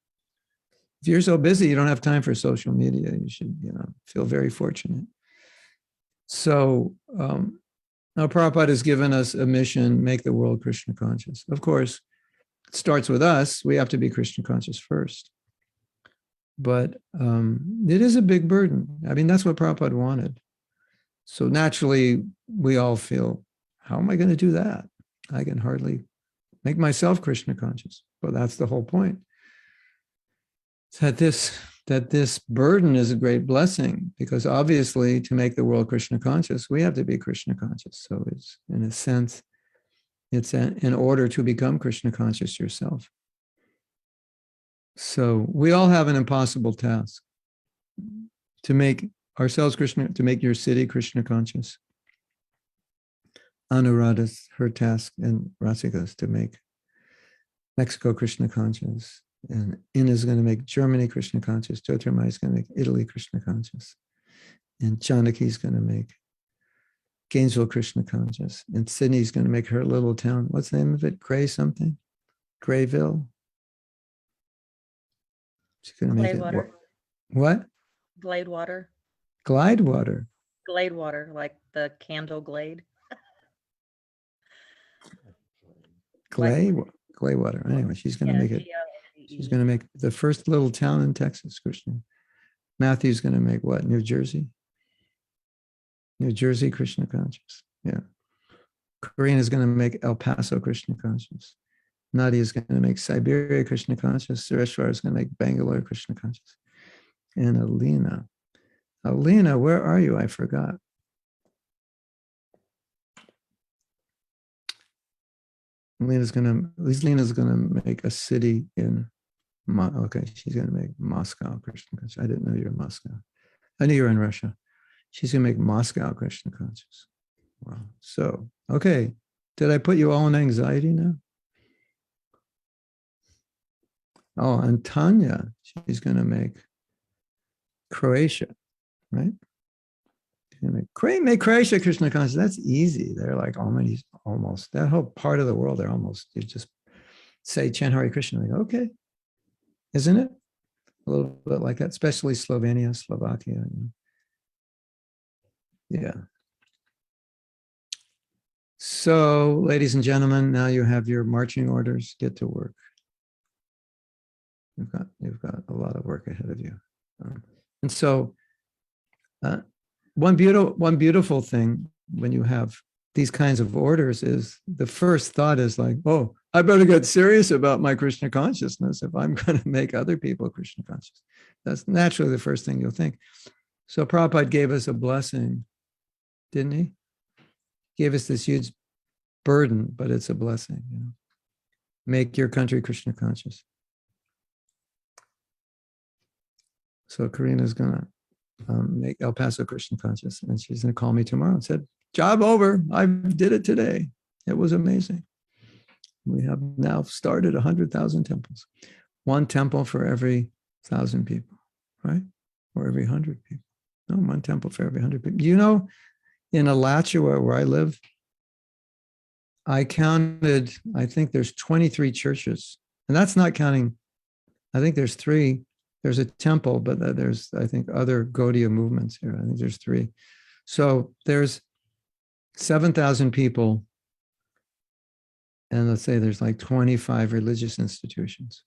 If you're so busy, you don't have time for social media. You should, feel very fortunate. So now Prabhupada has given us a mission, make the world Krishna conscious. Of course, it starts with us. We have to be Krishna conscious first. But it is a big burden. I mean, that's what Prabhupada wanted. So naturally, we all feel, how am I going to do that? I can hardly make myself Krishna conscious. But that's the whole point. That this burden is a great blessing, because obviously to make the world Krishna conscious, we have to be Krishna conscious. So it's, in a sense, It's in order to become Krishna conscious yourself. So we all have an impossible task to make ourselves Krishna, to make your city Krishna conscious. Anuradha's her task, and Rasika's to make Mexico Krishna conscious. And Ina's going to make Germany Krishna conscious. Jyotirmai is going to make Italy Krishna conscious. And Janaki's going to make Gainesville Krishna conscious. And Sydney's going to make her little town. What's the name of it? Gray something? Grayville? She's going to make it. What? Gladewater. Glidewater. Gladewater, like the candle glade. Glaywater. Anyway, she's going to make it. She's going to make the first little town in Texas, Krishna. Matthew's going to make what? New Jersey? New Jersey Krishna conscious. Yeah. Karina's going to make El Paso Krishna conscious. Nadia's going to make Siberia Krishna conscious. Sureshwar is going to make Bangalore Krishna conscious. And Alina, where are you? I forgot. Lena's going to make a city in, okay, she's going to make Moscow Krishna conscious. I didn't know you're in Moscow. I knew you were in Russia. She's going to make Moscow Krishna conscious. Wow. So, okay. Did I put you all in anxiety now? Oh, and Tanya, she's going to make Croatia, right? Make Croatia Krishna conscious. That's easy. They're like almost that whole part of the world. They're almost, you just say chant Hare Krishna. Like, okay, isn't it? A little bit like that, especially Slovenia, Slovakia. Yeah. So, ladies and gentlemen, now you have your marching orders. Get to work. You've got a lot of work ahead of you. And so, one beautiful thing when you have these kinds of orders is the first thought is like, oh, I better get serious about my Krishna consciousness if I'm going to make other people Krishna conscious. That's naturally the first thing you'll think. So Prabhupada gave us a blessing, didn't he? Gave us this huge burden, but it's a blessing. You know? Make your country Krishna conscious. So Karina's going to make El Paso Krishna conscious, and she's going to call me tomorrow and said, job over. I did it today. It was amazing. We have now started 100,000 temples. One temple for every 1,000 people, right? Or every 100 people. No, one temple for every 100 people. You know, in Alachua, where I live, I counted, I think there's 23 churches. And that's not counting, I think there's 3. There's a temple, but there's, I think, other Gaudiya movements here. I think there's 3. So there's 7,000 people. And let's say there's like 25 religious institutions,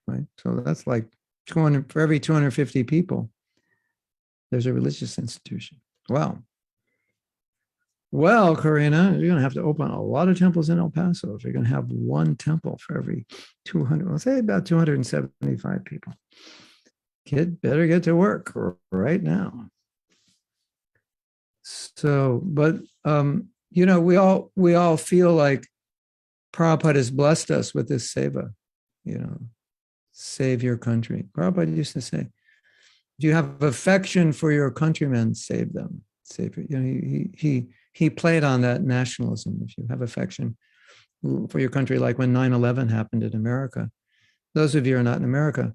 right? So that's like 200, for every 250 people, there's a religious institution. Wow. Well, Karina, you're going to have to open a lot of temples in El Paso if you're going to have one temple for every 200, let's say about 275 people. Better get to work right now. So, but, you know, we all feel like Prabhupada has blessed us with this seva, you know, save your country. Prabhupada used to say, if you have affection for your countrymen, save them. Save, you know, he played on that nationalism. If you have affection for your country, like when 9/11 happened in America. Those of you who are not in America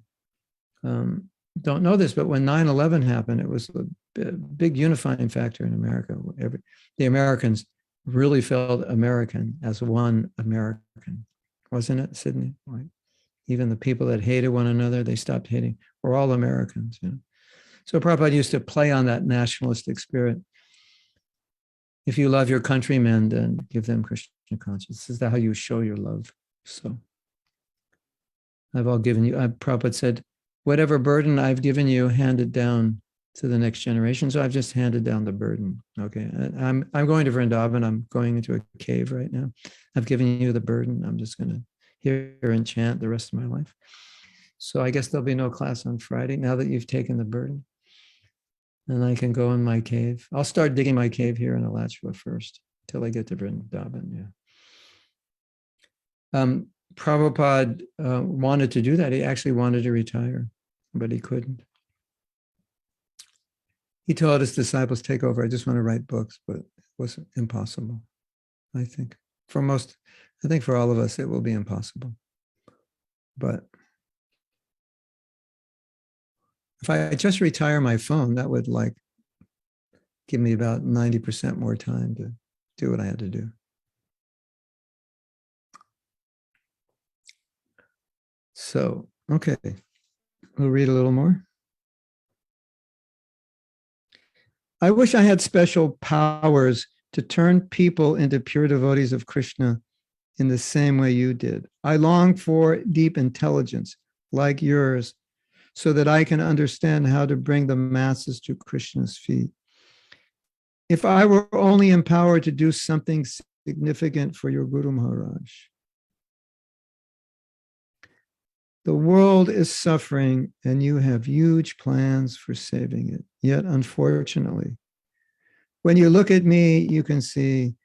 don't know this, but when 9/11 happened, it was a big unifying factor in America. The Americans really felt American as one American, wasn't it, Sydney? Right? Even the people that hated one another, they stopped hating. We're all Americans. You know? So Prabhupada used to play on that nationalistic spirit. If you love your countrymen, then give them Krishna consciousness. This is how you show your love. So I've all given you, Prabhupada said, whatever burden I've given you, hand it down to the next generation. So I've just handed down the burden. Okay. I'm going to Vrindavan. I'm going into a cave right now. I've given you the burden. I'm just going to hear and chant the rest of my life. So I guess there'll be no class on Friday now that you've taken the burden. And I can go in my cave. I'll start digging my cave here in Alachua first till I get to Vrindavan. Yeah. Prabhupada wanted to do that. He actually wanted to retire, but he couldn't. He told his disciples, take over. I just want to write books, but it was impossible, I think. I think for all of us, it will be impossible. But if I just retire my phone, that would like give me about 90% more time to do what I had to do. So, okay, we'll read a little more. I wish I had special powers to turn people into pure devotees of Krishna in the same way you did. I long for deep intelligence like yours so that I can understand how to bring the masses to Krishna's feet. If I were only empowered to do something significant for your Guru Maharaj. The world is suffering and you have huge plans for saving it. Yet, unfortunately, when you look at me, you can see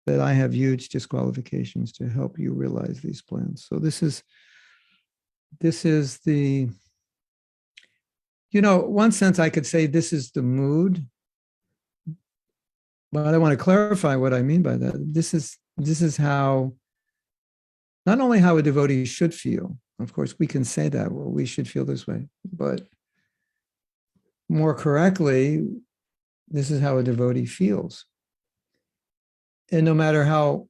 that I have huge disqualifications to help you realize these plans. So this is the, one sense I could say this is the mood, but I want to clarify what I mean by that. This is how, not only how a devotee should feel. Of course, we can say that, well, we should feel this way, but more correctly, this is how a devotee feels. And no matter how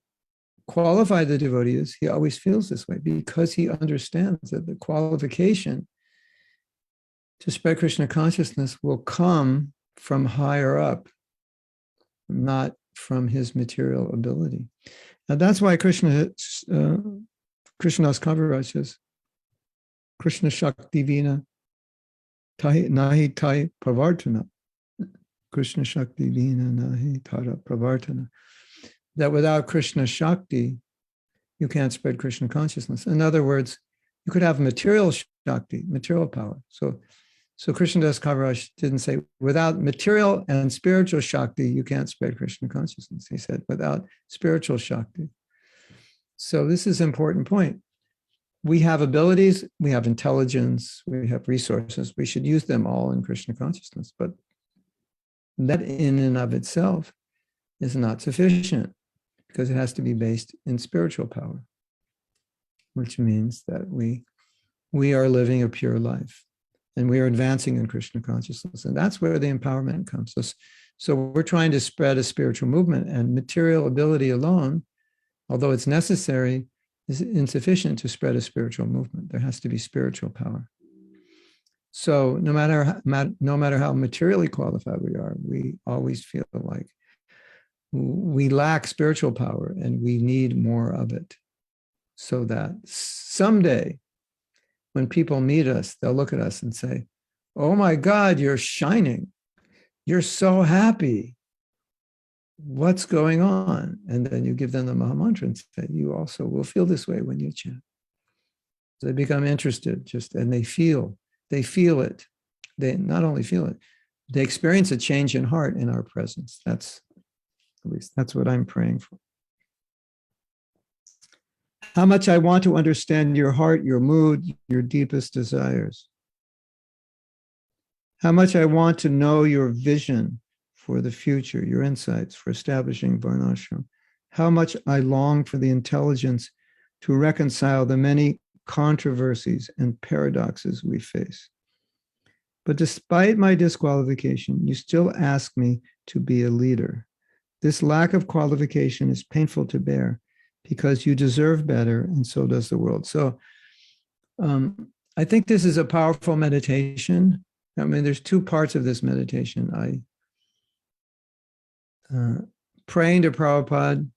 qualified the devotee is, he always feels this way because he understands that the qualification to spread Krishna consciousness will come from higher up, not from his material ability. Now that's why Krishnadas Kaviraj says, Krishna Shakti Vina Nahi Tai Pravartana. Krishna Shakti Vina Nahi Tara Pravartana. That without Krishna Shakti, you can't spread Krishna consciousness. In other words, you could have material Shakti, material power. So Krishnadas Kaviraj didn't say, without material and spiritual Shakti, you can't spread Krishna consciousness. He said, without spiritual Shakti. So this is an important point. We have abilities, we have intelligence, we have resources. We should use them all in Krishna consciousness. But that in and of itself is not sufficient because it has to be based in spiritual power, which means that we are living a pure life and we are advancing in Krishna consciousness. And that's where the empowerment comes. So we're trying to spread a spiritual movement, and material ability alone, although it's necessary, is insufficient to spread a spiritual movement. There has to be spiritual power. So no matter how materially qualified we are, we always feel like we lack spiritual power and we need more of it, so that someday when people meet us, they'll look at us and say, oh my God, you're shining. You're so happy. What's going on? And then you give them the Maha Mantra and say, you also will feel this way when you chant. So they become interested, and they feel it. They not only feel it, they experience a change in heart in our presence. At least that's what I'm praying for. How much I want to understand your heart, your mood, your deepest desires. How much I want to know your vision for the future, your insights for establishing Varnashram. How much I long for the intelligence to reconcile the many controversies and paradoxes we face. But despite my disqualification, you still ask me to be a leader. This lack of qualification is painful to bear because you deserve better, and so does the world. So I think this is a powerful meditation. I mean, there's two parts of this meditation. Praying to Prabhupada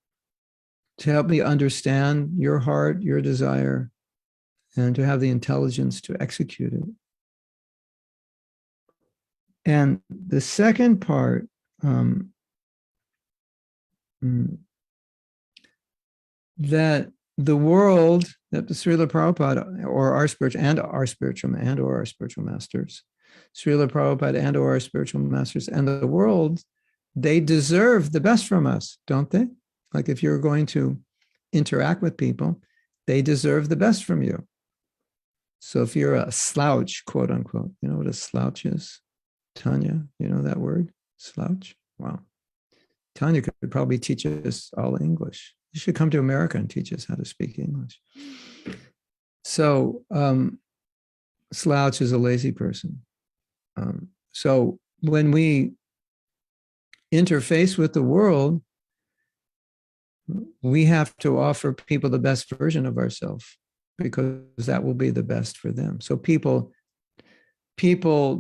to help me understand your heart, your desire, and to have the intelligence to execute it. And the second part, that the world, that the Srila Prabhupada or our spiritual masters, Srila Prabhupada and or our spiritual masters and the world, they deserve the best from us, don't they? Like if you're going to interact with people, they deserve the best from you. So if you're a slouch, quote unquote, you know what a slouch is? Tanya, you know that word? Slouch? Wow. Tanya could probably teach us all English. You should come to America and teach us how to speak English. So slouch is a lazy person. So when we interface with the world, we have to offer people the best version of ourselves because that will be the best for them. So people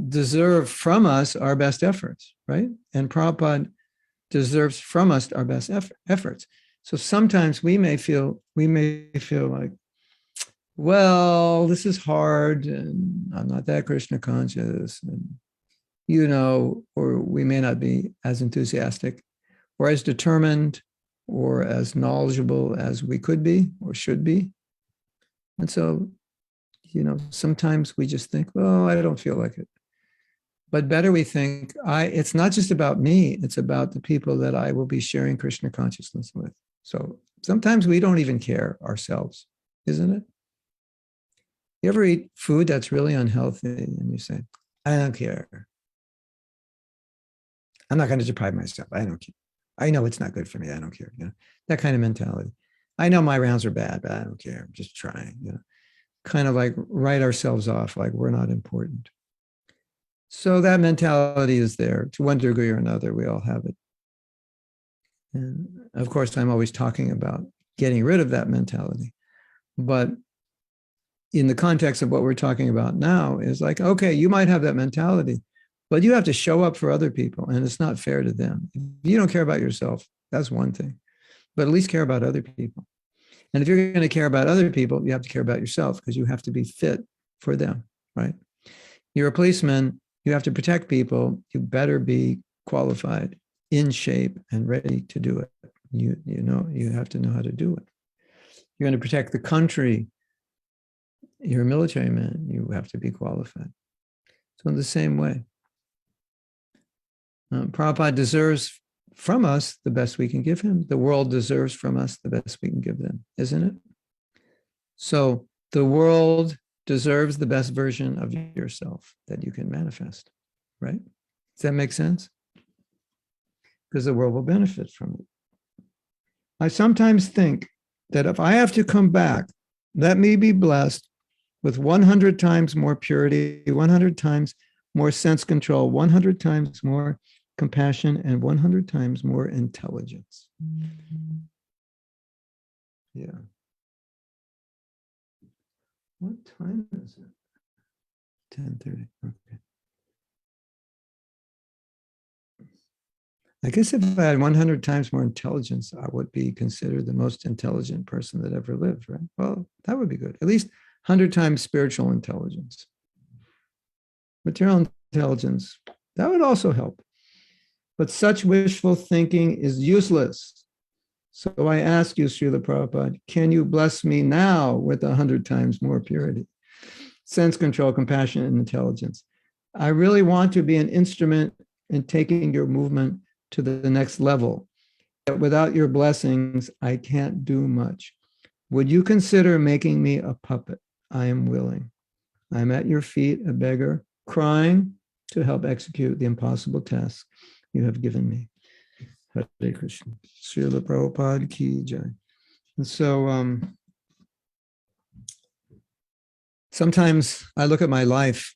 deserve from us our best efforts, right? And Prabhupada deserves from us our best efforts. So sometimes we may feel like, well, this is hard and I'm not that Krishna conscious, and or we may not be as enthusiastic or as determined or as knowledgeable as we could be or should be. And so, sometimes we just think, well, I don't feel like it. But better we think, it's not just about me, it's about the people that I will be sharing Krishna consciousness with. So sometimes we don't even care ourselves, isn't it? You ever eat food that's really unhealthy and you say, I don't care. I'm not going to deprive myself. I don't care. I know it's not good for me. I don't care. That kind of mentality. I know my rounds are bad, but I don't care. I'm just trying, kind of like write ourselves off like we're not important. So that mentality is there to one degree or another. We all have it. And of course, I'm always talking about getting rid of that mentality. But in the context of what we're talking about now is like, okay, you might have that mentality, but you have to show up for other people, and it's not fair to them. If you don't care about yourself, that's one thing, but at least care about other people. And if you're going to care about other people, you have to care about yourself because you have to be fit for them, right? You're a policeman, you have to protect people, you better be qualified, in shape, and ready to do it. You have to know how to do it. You're going to protect the country, you're a military man, you have to be qualified. So in the same way, Prabhupada deserves from us the best we can give him. The world deserves from us the best we can give them, isn't it? So the world deserves the best version of yourself that you can manifest, right? Does that make sense? Because the world will benefit from it. I sometimes think that if I have to come back, let me be blessed with 100 times more purity, 100 times more sense control, 100 times more compassion, and 100 times more intelligence. Yeah. What time is it? 10:30. Okay. I guess if I had 100 times more intelligence, I would be considered the most intelligent person that ever lived, right? Well, that would be good. At least 100 times spiritual intelligence. Material intelligence, that would also help. But such wishful thinking is useless. So I ask you, Srila Prabhupada, can you bless me now with 100 times more purity, sense control, compassion, and intelligence? I really want to be an instrument in taking your movement to the next level. But without your blessings, I can't do much. Would you consider making me a puppet? I am willing. I'm at your feet, a beggar, crying to help execute the impossible task you have given me. Hare Krishna. Srila Prabhupada ki jai. And so sometimes I look at my life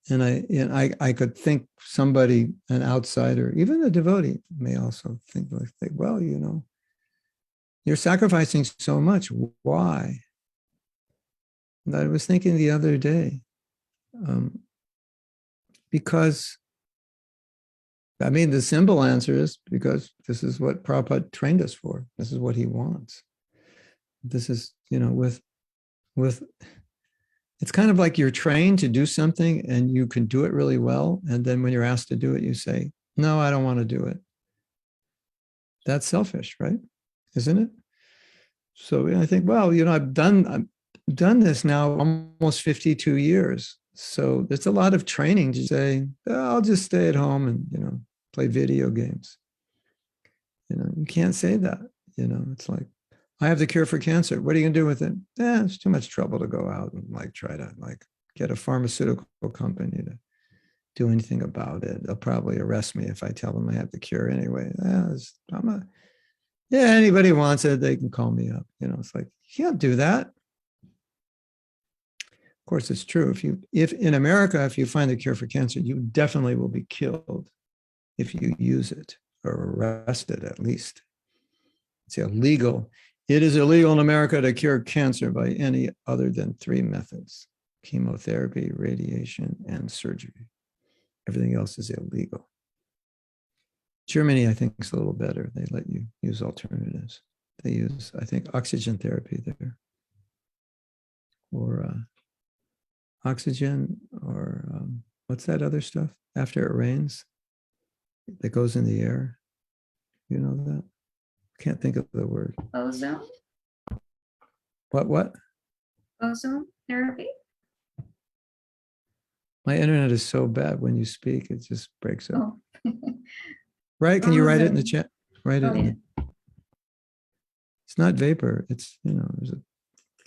and I could think somebody, an outsider, even a devotee, may also think, well, you're sacrificing so much. Why? And I was thinking the other day, because, the simple answer is because this is what Prabhupada trained us for. This is what he wants. This is, with it's kind of like you're trained to do something and you can do it really well. And then when you're asked to do it, you say, no, I don't want to do it. That's selfish, right? Isn't it? So I think, well, I've done this now almost 52 years. So there's a lot of training to say, I'll just stay at home and, play video games. You can't say that, it's like, I have the cure for cancer. What are you gonna do with it? It's too much trouble to go out and like try to like get a pharmaceutical company to do anything about it. They'll probably arrest me if I tell them I have the cure anyway. Anybody wants it, they can call me up. It's like, you can't do that. Of course, it's true. If in America, if you find the cure for cancer, you definitely will be killed if you use it, or arrested at least. It's illegal. It is illegal in America to cure cancer by any other than 3 methods: chemotherapy, radiation, and surgery. Everything else is illegal. Germany, I think, is a little better. They let you use alternatives. They use, I think, oxygen therapy there, or oxygen, or what's that other stuff after it rains that goes in the air? You know that? Can't think of the word. Ozone? What? Ozone therapy? My internet is so bad when you speak, it just breaks up. Oh. Right? Can you write it in the Ozone. chat? Write it. Yeah. It's not vapor. It's, there's a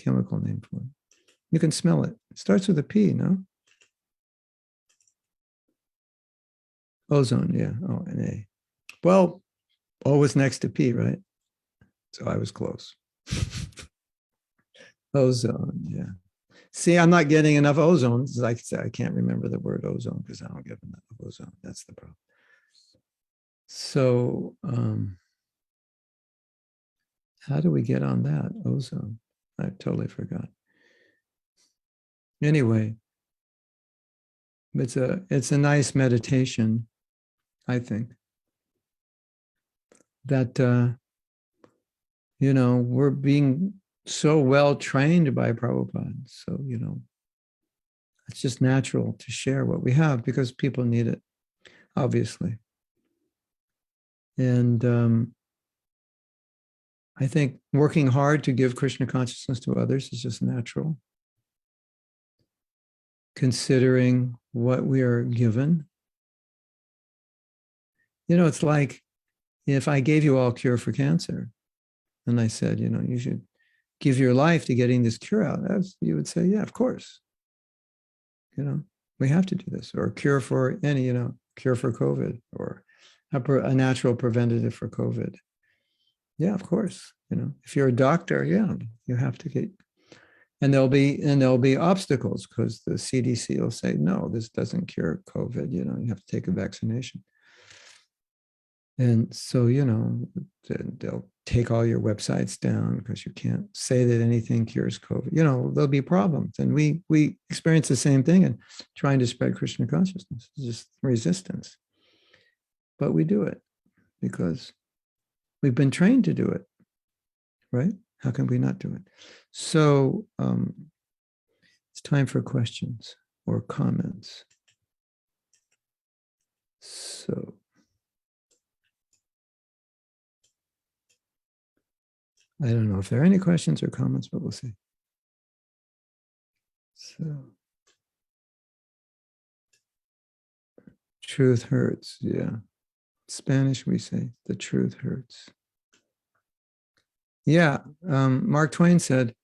chemical name for it. You can smell it. It starts with a P, no? Ozone, yeah. Oh, an A. Well, O was next to P, right? So I was close. Ozone, yeah. See, I'm not getting enough ozone. Like I said, I can't remember the word ozone because I don't get enough ozone. That's the problem. So how do we get on that? Ozone. I totally forgot. Anyway, it's a nice meditation, I think, that we're being so well trained by Prabhupada. So, it's just natural to share what we have because people need it, obviously. And I think working hard to give Krishna consciousness to others is just natural. Considering what we are given. It's like if I gave you all cure for cancer and I said, you should give your life to getting this cure out, you would say, yeah, of course. We have to do this, or cure for any, cure for COVID, or a natural preventative for COVID. Yeah, of course. If you're a doctor, yeah, you have to get, and there'll be obstacles because the CDC will say, no, this doesn't cure COVID. You have to take a vaccination. And so, they'll take all your websites down because you can't say that anything cures COVID. There'll be problems. And we experience the same thing in trying to spread Krishna consciousness. It's just resistance. But we do it because we've been trained to do it, right? How can we not do it? So it's time for questions or comments. So I don't know if there are any questions or comments, but we'll see. So truth hurts, yeah. Spanish, we say, the truth hurts. Yeah, Mark Twain said,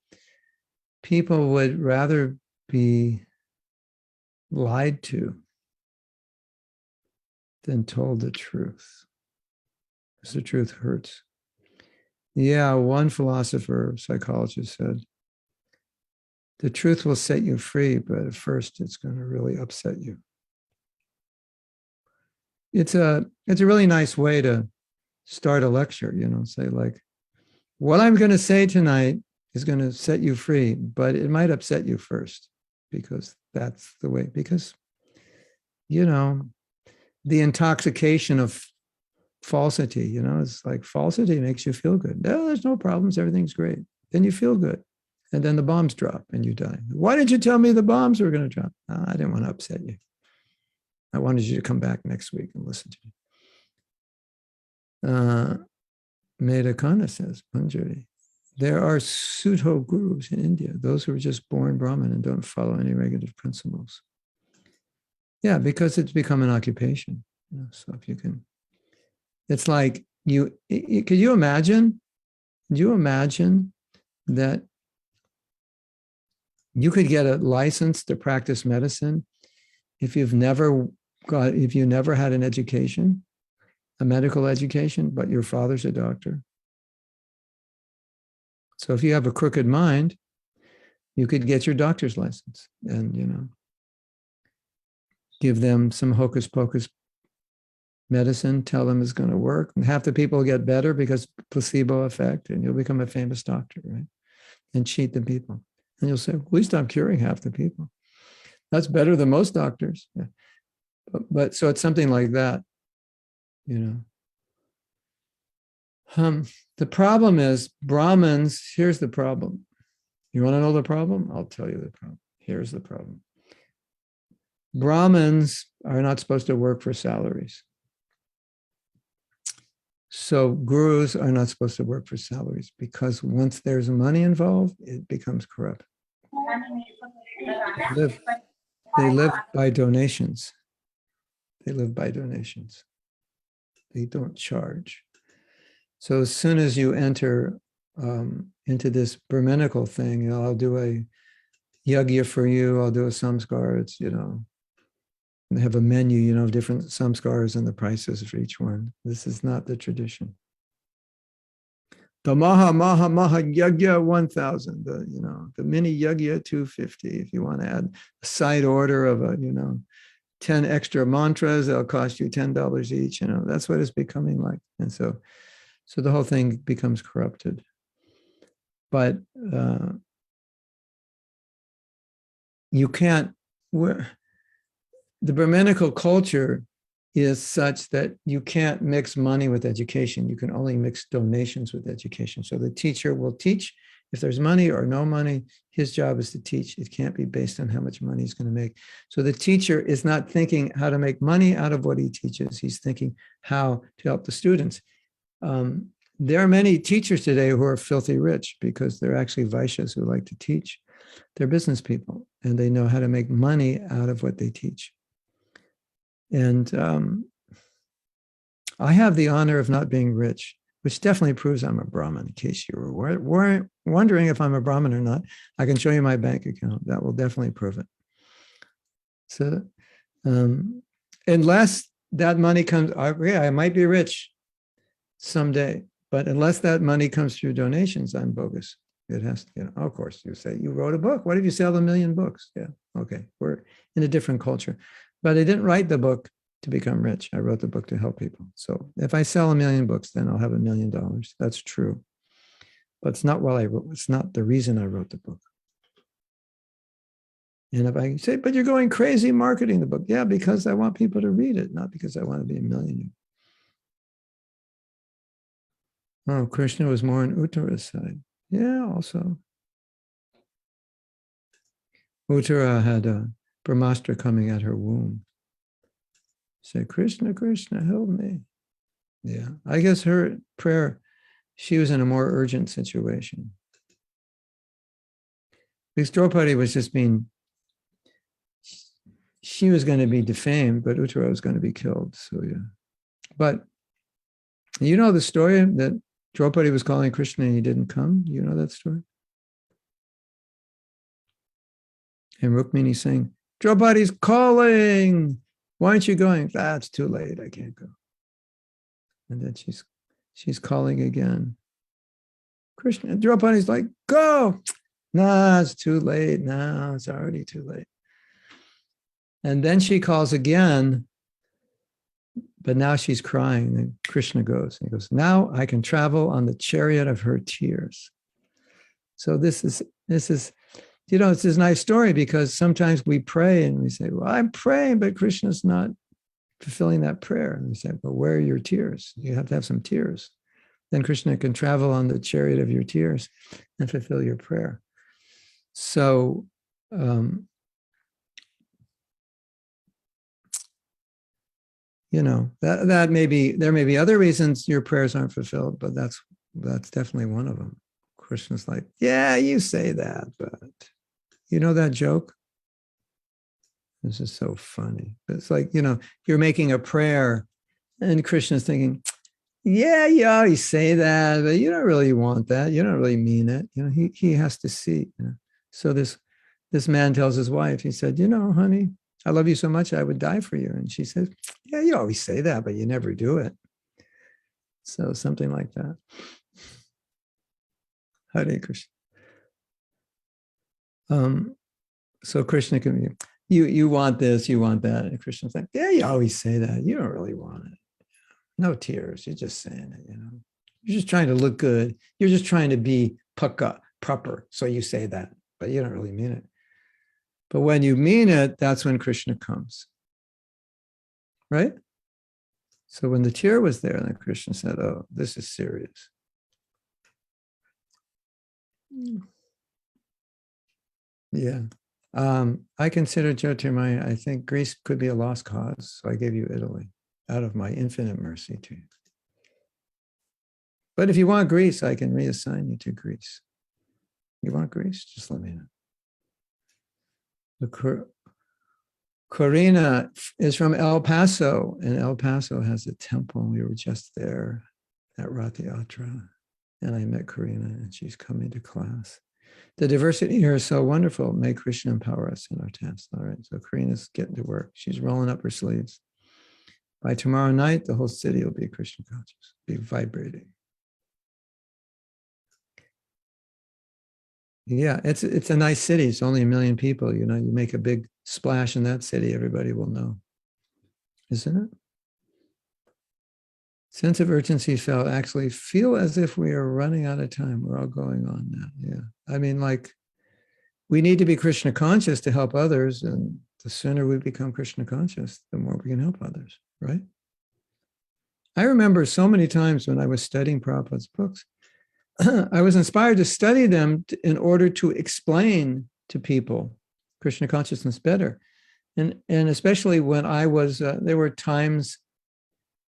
people would rather be lied to than told the truth, because the truth hurts. Yeah, one philosopher, psychologist said, the truth will set you free, but at first it's going to really upset you. It's a really nice way to start a lecture, say like, what I'm going to say tonight is going to set you free, but it might upset you first because that's the way, because, the intoxication of falsity, it's like falsity makes you feel good. No, there's no problems. Everything's great. Then you feel good. And then the bombs drop and you die. Why didn't you tell me the bombs were going to drop? I didn't want to upset you. I wanted you to come back next week and listen to me. Meda Khanna says, Punjabi, there are pseudo gurus in India, those who are just born Brahmin and don't follow any regulative principles. Yeah, because it's become an occupation. So if you can, it's like could you imagine Do you imagine that you could get a license to practice medicine if you never had an education, a medical education, but your father's a doctor? So if you have a crooked mind, you could get your doctor's license and, give them some hocus pocus medicine, tell them it's going to work. And half the people get better because placebo effect, and you'll become a famous doctor, right? And cheat the people. And you'll say, at least I'm curing half the people. That's better than most doctors. Yeah. But so it's something like that, The problem is Brahmins, here's the problem. You want to know the problem? I'll tell you the problem. Here's the problem. Brahmins are not supposed to work for salaries. So gurus are not supposed to work for salaries because once there's money involved, it becomes corrupt. They live by donations. They live by donations. They don't charge. So as soon as you enter into this Brahminical thing, I'll do a yagya for you, I'll do a samskar, it's, and they have a menu, of different samskars and the prices for each one. This is not the tradition. The Maha Yagya 1000, the mini Yagya 250. If you want to add a side order of 10 extra mantras, they'll cost you $10 each. That's what it's becoming like. And so the whole thing becomes corrupted. But you can't, the Brahminical culture is such that you can't mix money with education. You can only mix donations with education. So the teacher will teach. If there's money or no money, his job is to teach. It can't be based on how much money he's going to make. So the teacher is not thinking how to make money out of what he teaches. He's thinking how to help the students. There are many teachers today who are filthy rich because they're actually Vaishyas who like to teach. They're business people, and they know how to make money out of what they teach. And I have the honor of not being rich, which definitely proves I'm a Brahmin, in case you were wondering if I'm a Brahmin or not. I can show you my bank account. That will definitely prove it. So unless that money comes, I might be rich someday, but unless that money comes through donations, I'm bogus. It has to, of course, you say, you wrote a book. What if you sell 1 million books? Yeah, okay, we're in a different culture. But I didn't write the book to become rich. I wrote the book to help people. So if I sell 1 million books, then I'll have $1 million. That's true. But it's not what I wrote. It's not the reason I wrote the book. And if I say, but you're going crazy marketing the book. Yeah, because I want people to read it, not because I want to be a millionaire. Oh, Krishna was more on Uttara's side. Yeah, also. Uttara had a Brahmastra coming at her womb. Say, Krishna, Krishna, help me. Yeah, I guess her prayer, she was in a more urgent situation. Because Draupadi was just she was going to be defamed, but Uttara was going to be killed. So yeah. But you know the story that Draupadi was calling Krishna and he didn't come? You know that story? And Rukmini saying, Draupadi's calling. Why aren't you going? It's too late. I can't go. And then she's calling again. Krishna, Draupadi's like, go. Nah, it's too late. No, it's already too late. And then she calls again, but now she's crying. And Krishna goes, and he goes, now I can travel on the chariot of her tears. So this is, it's this nice story because sometimes we pray and we say, well, I'm praying, but Krishna's not fulfilling that prayer. And we say, but where are your tears? You have to have some tears. Then Krishna can travel on the chariot of your tears and fulfill your prayer. So, that may be, there may be other reasons your prayers aren't fulfilled, but that's definitely one of them. Krishna's like, yeah, you say that, but you know that joke? This is so funny. It's like, you're making a prayer and Krishna's thinking, yeah, you always say that, but you don't really want that. You don't really mean it. He has to see. So this man tells his wife, he said, honey, I love you so much, I would die for you. And she says, yeah, you always say that, but you never do it. So something like that. Hare Krishna. So Krishna can be, you want this, you want that. And Krishna's like, yeah, you always say that. You don't really want it. No tears. You're just saying it, You're just trying to look good. You're just trying to be proper. So you say that, but you don't really mean it. But when you mean it, that's when Krishna comes. Right? So when the tear was there, then Krishna said, oh, this is serious. Yeah. I consider Jyotirmaya, I think Greece could be a lost cause. So I gave you Italy out of my infinite mercy to you. But if you want Greece, I can reassign you to Greece. You want Greece? Just let me know. Corina is from El Paso, and El Paso has a temple. We were just there at Rath Yatra, and I met Corina, and she's coming to class. The diversity here is so wonderful. May Krishna empower us in our tasks. All right, so Karina's getting to work. She's rolling up her sleeves. By tomorrow night, the whole city will be Krishna conscious, be vibrating. Yeah, it's a nice city. It's only 1 million people. You make a big splash in that city, everybody will know. Isn't it? Sense of urgency felt, actually feel as if we are running out of time. We're all going on now. Yeah. I mean, we need to be Krishna conscious to help others. And the sooner we become Krishna conscious, the more we can help others, right? I remember so many times when I was studying Prabhupada's books, I was inspired to study them in order to explain to people Krishna consciousness better. And especially when I was, there were times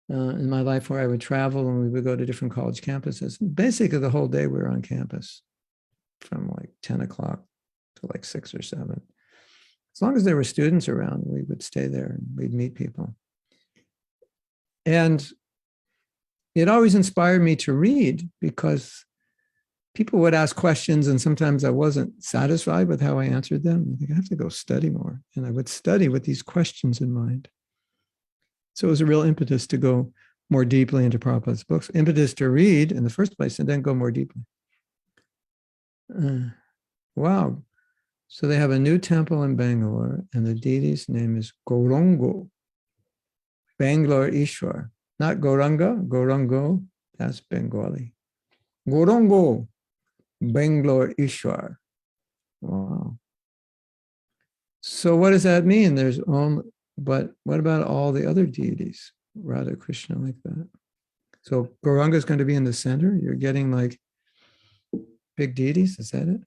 in my life where I would travel and we would go to different college campuses. Basically the whole day we were on campus from like 10 o'clock to like 6 or 7. As long as there were students around, we would stay there and we'd meet people. And it always inspired me to read because people would ask questions and sometimes I wasn't satisfied with how I answered them. I think I have to go study more. And I would study with these questions in mind. So it was a real impetus to go more deeply into Prabhupada's books, impetus to read in the first place and then go more deeply. Wow. So they have a new temple in Bangalore and the deity's name is Gaurango, Bangalore Ishwar. Not Gauranga, Gaurango, that's Bengali. Gaurango, Bangalore Ishwar. Wow. So what does that mean? There's only, but what about all the other deities? Radha Krishna like that. So Gauranga is going to be in the center. You're getting like big deities. Is that it?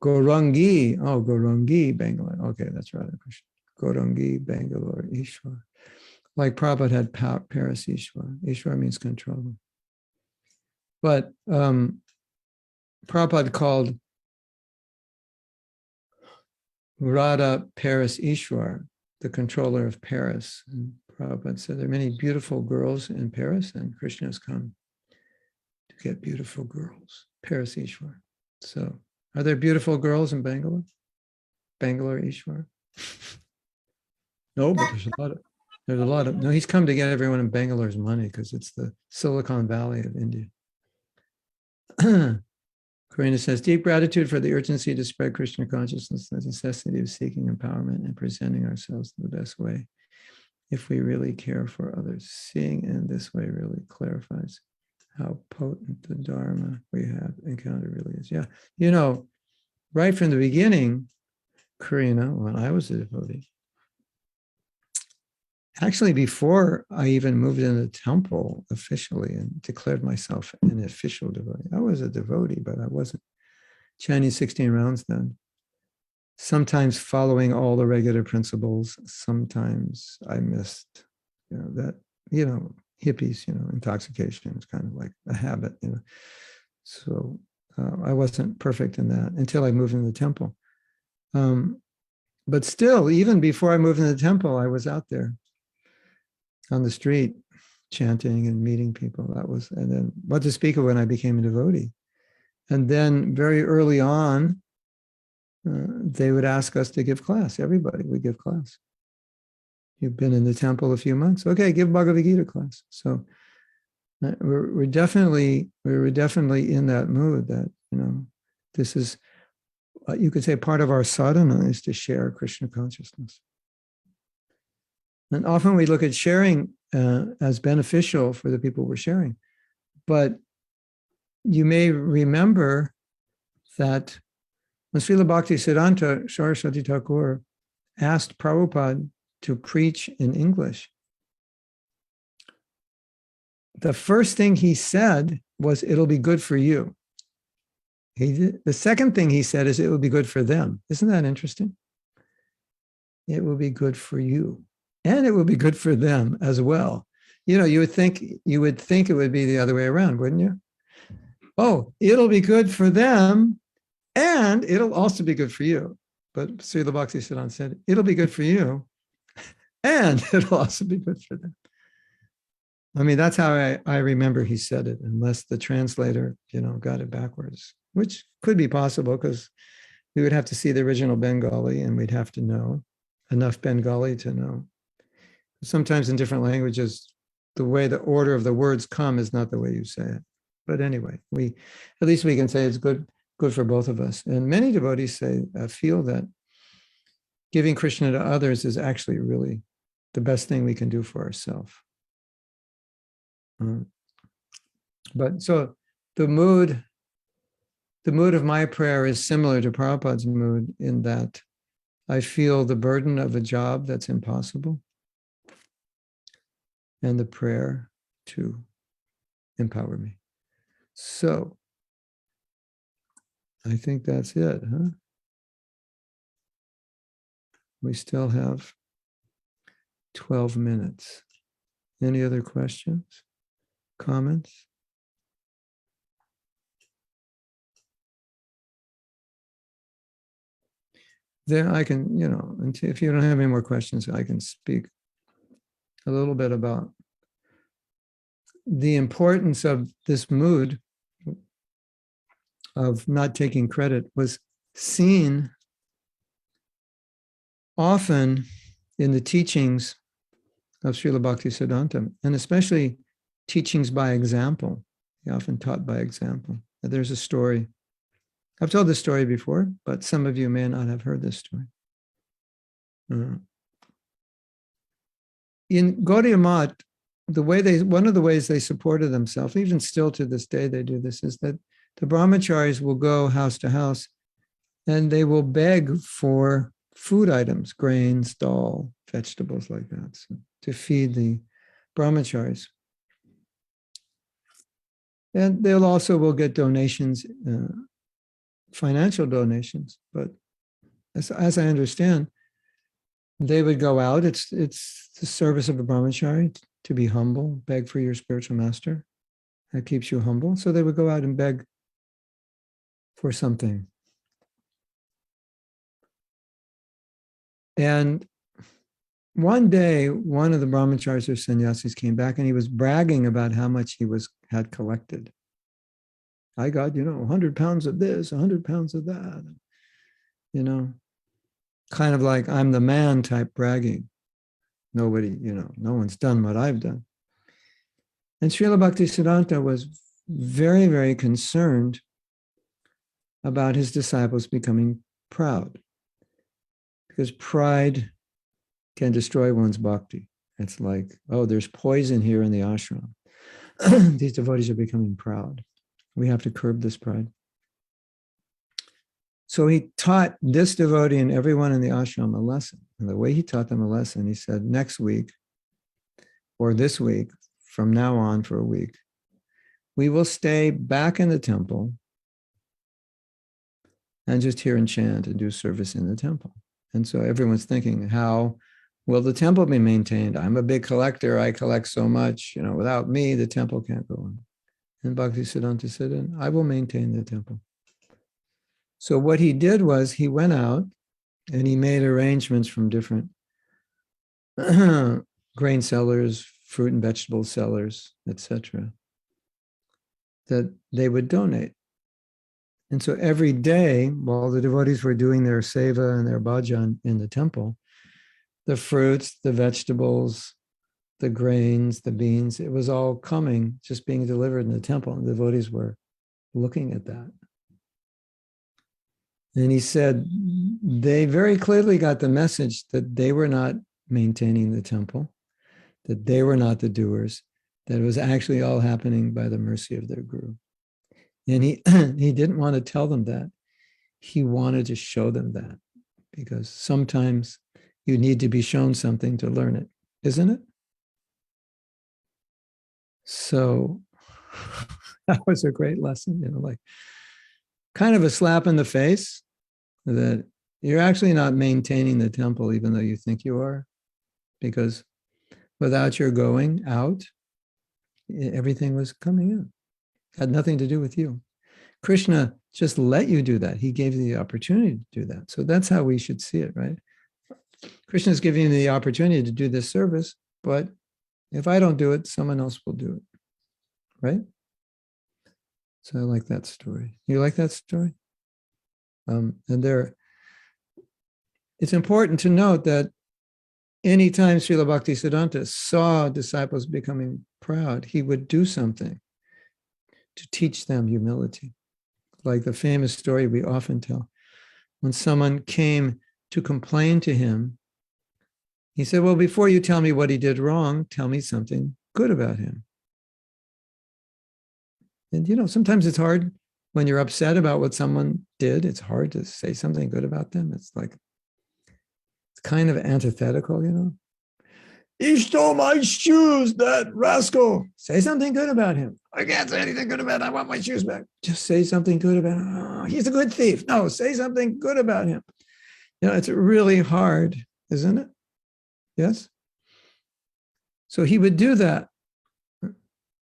Gaurangi. Oh, Gaurangi, Bangalore. Okay, that's Radha Krishna. Gaurangi, Bangalore, Ishwar. Like Prabhupada had Paris Ishwar. Ishwar means control. But Prabhupada called Radha Paris Ishwar, the controller of Paris. And Prabhupada said there are many beautiful girls in Paris and Krishna has come to get beautiful girls. Paris Ishwar. So are there beautiful girls in Bangalore? Bangalore Ishwar? No, but there's a lot of, no, he's come to get everyone in Bangalore's money because it's the Silicon Valley of India. Karina says, deep gratitude for the urgency to spread Krishna consciousness, the necessity of seeking empowerment and presenting ourselves in the best way. If we really care for others, seeing in this way really clarifies how potent the Dharma we have encountered really is. Yeah, right from the beginning, Karina, when I was a devotee, actually before I even moved in the temple officially and declared myself an official devotee, I was a devotee, but I wasn't chanting 16 rounds then. Sometimes following all the regular principles, sometimes I missed, hippies, intoxication is kind of like a habit, So I wasn't perfect in that until I moved in the temple. But still, even before I moved in the temple, I was out there on the street chanting and meeting people. And then what to speak of when I became a devotee. And then very early on, they would ask us to give class. Everybody would give class. You've been in the temple a few months. Okay, give Bhagavad Gita class. So we were definitely in that mood that, this is, you could say, part of our sadhana is to share Krishna consciousness. And often we look at sharing as beneficial for the people we're sharing. But you may remember that when Srila Bhaktisiddhanta Saraswati Thakur asked Prabhupada to preach in English, the first thing he said was, "It'll be good for you." The second thing he said is, "It will be good for them." Isn't that interesting? It will be good for you, and it will be good for them as well. You would think it would be the other way around, wouldn't you? Oh, it'll be good for them, and it'll also be good for you. But Srila Bhaktisiddhanta said, "It'll be good for you, and it'll also be good for them." I mean, that's how I remember he said it, unless the translator, got it backwards, which could be possible because we would have to see the original Bengali and we'd have to know enough Bengali to know. Sometimes in different languages, the way the order of the words come is not the way you say it. But anyway, at least we can say it's good for both of us. And many devotees feel that giving Krishna to others is actually really the best thing we can do for ourselves. But so the mood of my prayer is similar to Prabhupada's mood in that I feel the burden of a job that's impossible and the prayer to empower me. So I think that's it, huh? We still have 12 minutes. Any other questions? Comments? Then I can, if you don't have any more questions, I can speak a little bit about the importance of this mood of not taking credit was seen often in the teachings of Srila Bhaktisiddhanta, and especially teachings by example. He often taught by example. There's a story. I've told this story before, but some of you may not have heard this story. In Gaudiya Math, one of the ways they supported themselves, even still to this day they do this, is that the brahmacharis will go house to house and they will beg for food items, grains, dal, vegetables like that, so, to feed the brahmacharis. And they'll also will get donations, financial donations, but as I understand, they would go out. It's the service of a brahmachari to be humble, beg for your spiritual master. That keeps you humble. So they would go out and beg for something. And one day, one of the brahmacharis or sannyasis came back and he was bragging about how much he had collected. I got, 100 pounds of this, 100 pounds of that, kind of like I'm the man type bragging. Nobody, no one's done what I've done. And Srila Bhaktisiddhanta was very, very concerned about his disciples becoming proud, because pride can destroy one's bhakti. It's like, oh, there's poison here in the ashram. These devotees are becoming proud. We have to curb this pride. So he taught this devotee and everyone in the ashram a lesson. And the way he taught them a lesson, he said, next week or this week, from now on for a week, we will stay back in the temple and just hear and chant and do service in the temple. And so everyone's thinking, how will the temple be maintained? I'm a big collector. I collect so much. Without me, the temple can't go on. And Bhaktisiddhanta said, I will maintain the temple. So what he did was he went out and he made arrangements from different grain sellers, fruit and vegetable sellers, etc., that they would donate. And so every day, while the devotees were doing their seva and their bhajan in the temple, the fruits, the vegetables, the grains, the beans, it was all coming, just being delivered in the temple. And the devotees were looking at that. And he said, they very clearly got the message that they were not maintaining the temple, that they were not the doers, that it was actually all happening by the mercy of their guru. And he didn't want to tell them that. He wanted to show them that, because sometimes you need to be shown something to learn it, isn't it? So that was a great lesson, like kind of a slap in the face that you're actually not maintaining the temple, even though you think you are, because without your going out, everything was coming in. It had nothing to do with you. Krishna just let you do that. He gave you the opportunity to do that. So that's how we should see it, right? Krishna's giving you the opportunity to do this service, but if I don't do it, someone else will do it, right? So I like that story. You like that story? It's important to note that anytime Srila Bhaktisiddhanta saw disciples becoming proud, he would do something to teach them humility. Like the famous story we often tell. When someone came to complain to him, he said, well, before you tell me what he did wrong, tell me something good about him. And sometimes it's hard when you're upset about what someone did. It's hard to say something good about them. It's kind of antithetical, He stole my shoes, that rascal. Say something good about him. I can't say anything good about him. I want my shoes back. Just say something good about him. Oh, he's a good thief. No, say something good about him. It's really hard, isn't it? Yes? So he would do that.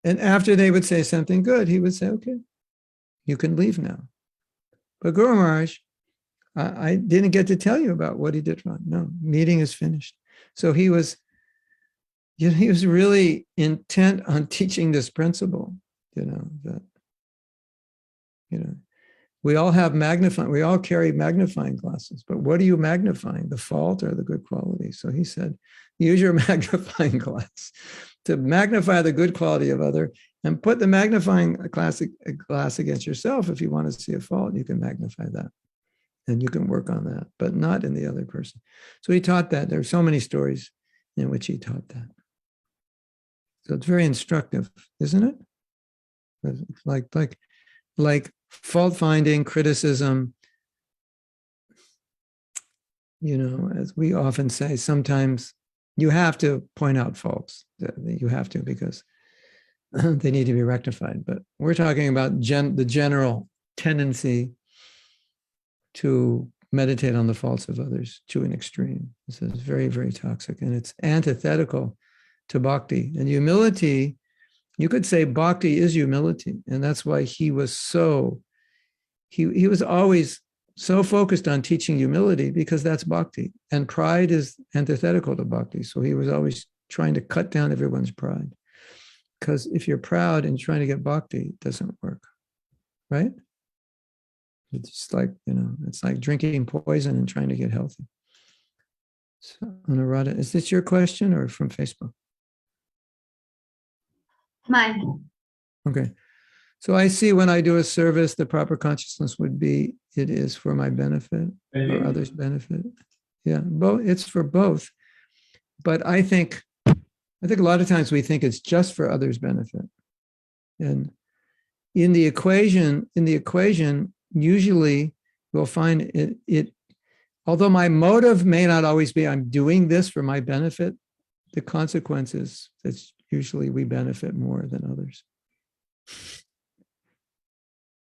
And after they would say something good, he would say, okay, you can leave now. But Guru Maharaj, I didn't get to tell you about what he did wrong. No, meeting is finished. So he was really intent on teaching this principle, that, we all have we all carry magnifying glasses, but what are you magnifying, the fault or the good quality? So he said, use your magnifying glass to magnify the good quality of other and put the magnifying glass against yourself. If you want to see a fault, you can magnify that and you can work on that, but not in the other person. So he taught that. There are so many stories in which he taught that. So it's very instructive, isn't it? It's like fault finding, criticism. As we often say, sometimes you have to point out faults. You have to, because they need to be rectified. But we're talking about the general tendency to meditate on the faults of others to an extreme. This is very, very toxic, and it's antithetical to bhakti. And humility, you could say bhakti is humility, and that's why he was he was always so focused on teaching humility, because that's bhakti, and pride is antithetical to bhakti. So he was always trying to cut down everyone's pride, because if you're proud and trying to get bhakti, it doesn't work, right? It's just like, it's like drinking poison and trying to get healthy. So, Anuradha, is this your question or from Facebook? Mine. Okay. So I see when I do a service, the proper consciousness would be, it is for my benefit or others' benefit. Yeah, it's for both. But I think a lot of times we think it's just for others' benefit. And in the equation, usually we'll find it, although my motive may not always be I'm doing this for my benefit, the consequence is that usually we benefit more than others.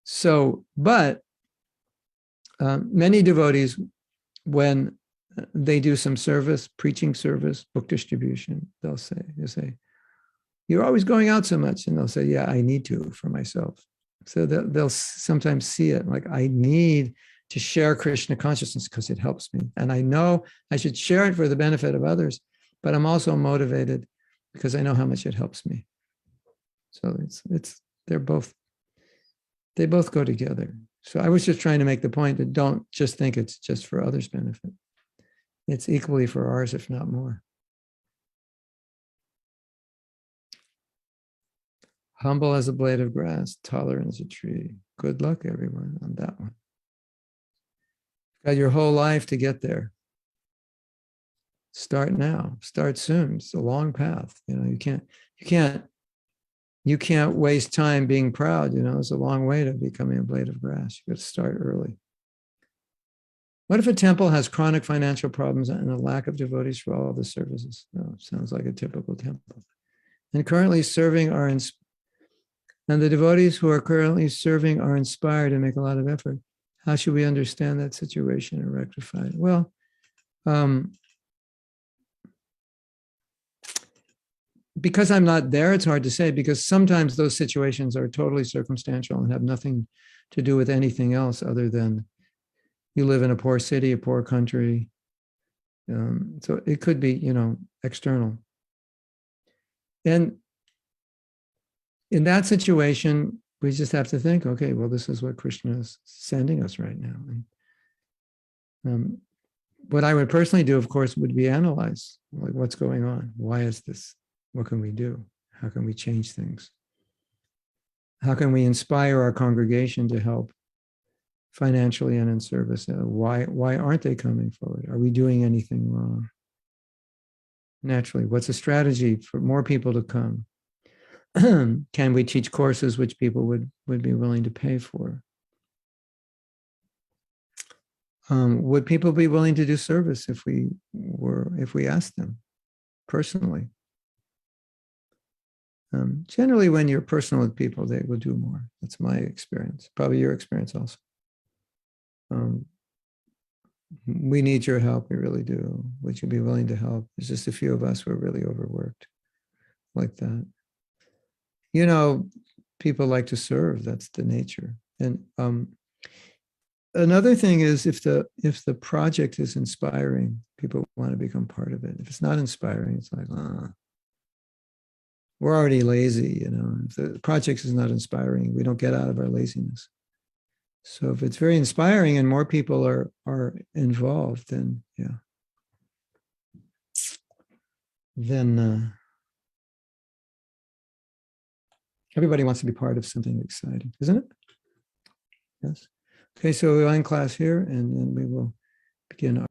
So, but many devotees, when they do some service, preaching service, book distribution, they'll say, you're always going out so much. And they'll say, yeah, I need to for myself. So they'll sometimes see it like, I need to share Krishna consciousness because it helps me. And I know I should share it for the benefit of others, but I'm also motivated because I know how much it helps me. So they both go together. So I was just trying to make the point that don't just think it's just for others' benefit. It's equally for ours, if not more. Humble as a blade of grass, tolerant as a tree. Good luck, everyone, on that one. Got your whole life to get there. Start now. Start soon. It's a long path. You can't waste time being proud. It's a long way to becoming a blade of grass. You got to start early. What if a temple has chronic financial problems and a lack of devotees for all the services? No, sounds like a typical temple. And the devotees who are currently serving are inspired and make a lot of effort. How should we understand that situation and rectify it? Well, because I'm not there, it's hard to say, because sometimes those situations are totally circumstantial and have nothing to do with anything else other than you live in a poor city, a poor country. So it could be, external. And in that situation, we just have to think, okay, well, this is what Krishna is sending us right now. And what I would personally do, of course, would be analyze, like, what's going on? Why is this? What can we do? How can we change things? How can we inspire our congregation to help financially and in service? Why aren't they coming forward? Are we doing anything wrong? Naturally, what's a strategy for more people to come? Can we teach courses which people would be willing to pay for? Would people be willing to do service if we asked them personally? Generally, when you're personal with people, they will do more. That's my experience. Probably your experience also. We need your help. We really do. Would you be willing to help? There's just a few of us who are really overworked like that. People like to serve. That's the nature. And another thing is, if the project is inspiring, people want to become part of it. If it's not inspiring, it's like, we're already lazy. If the project is not inspiring, we don't get out of our laziness. So if it's very inspiring and more people are involved, then everybody wants to be part of something exciting, isn't it? Yes. Okay, so we'll end class here, and then we will begin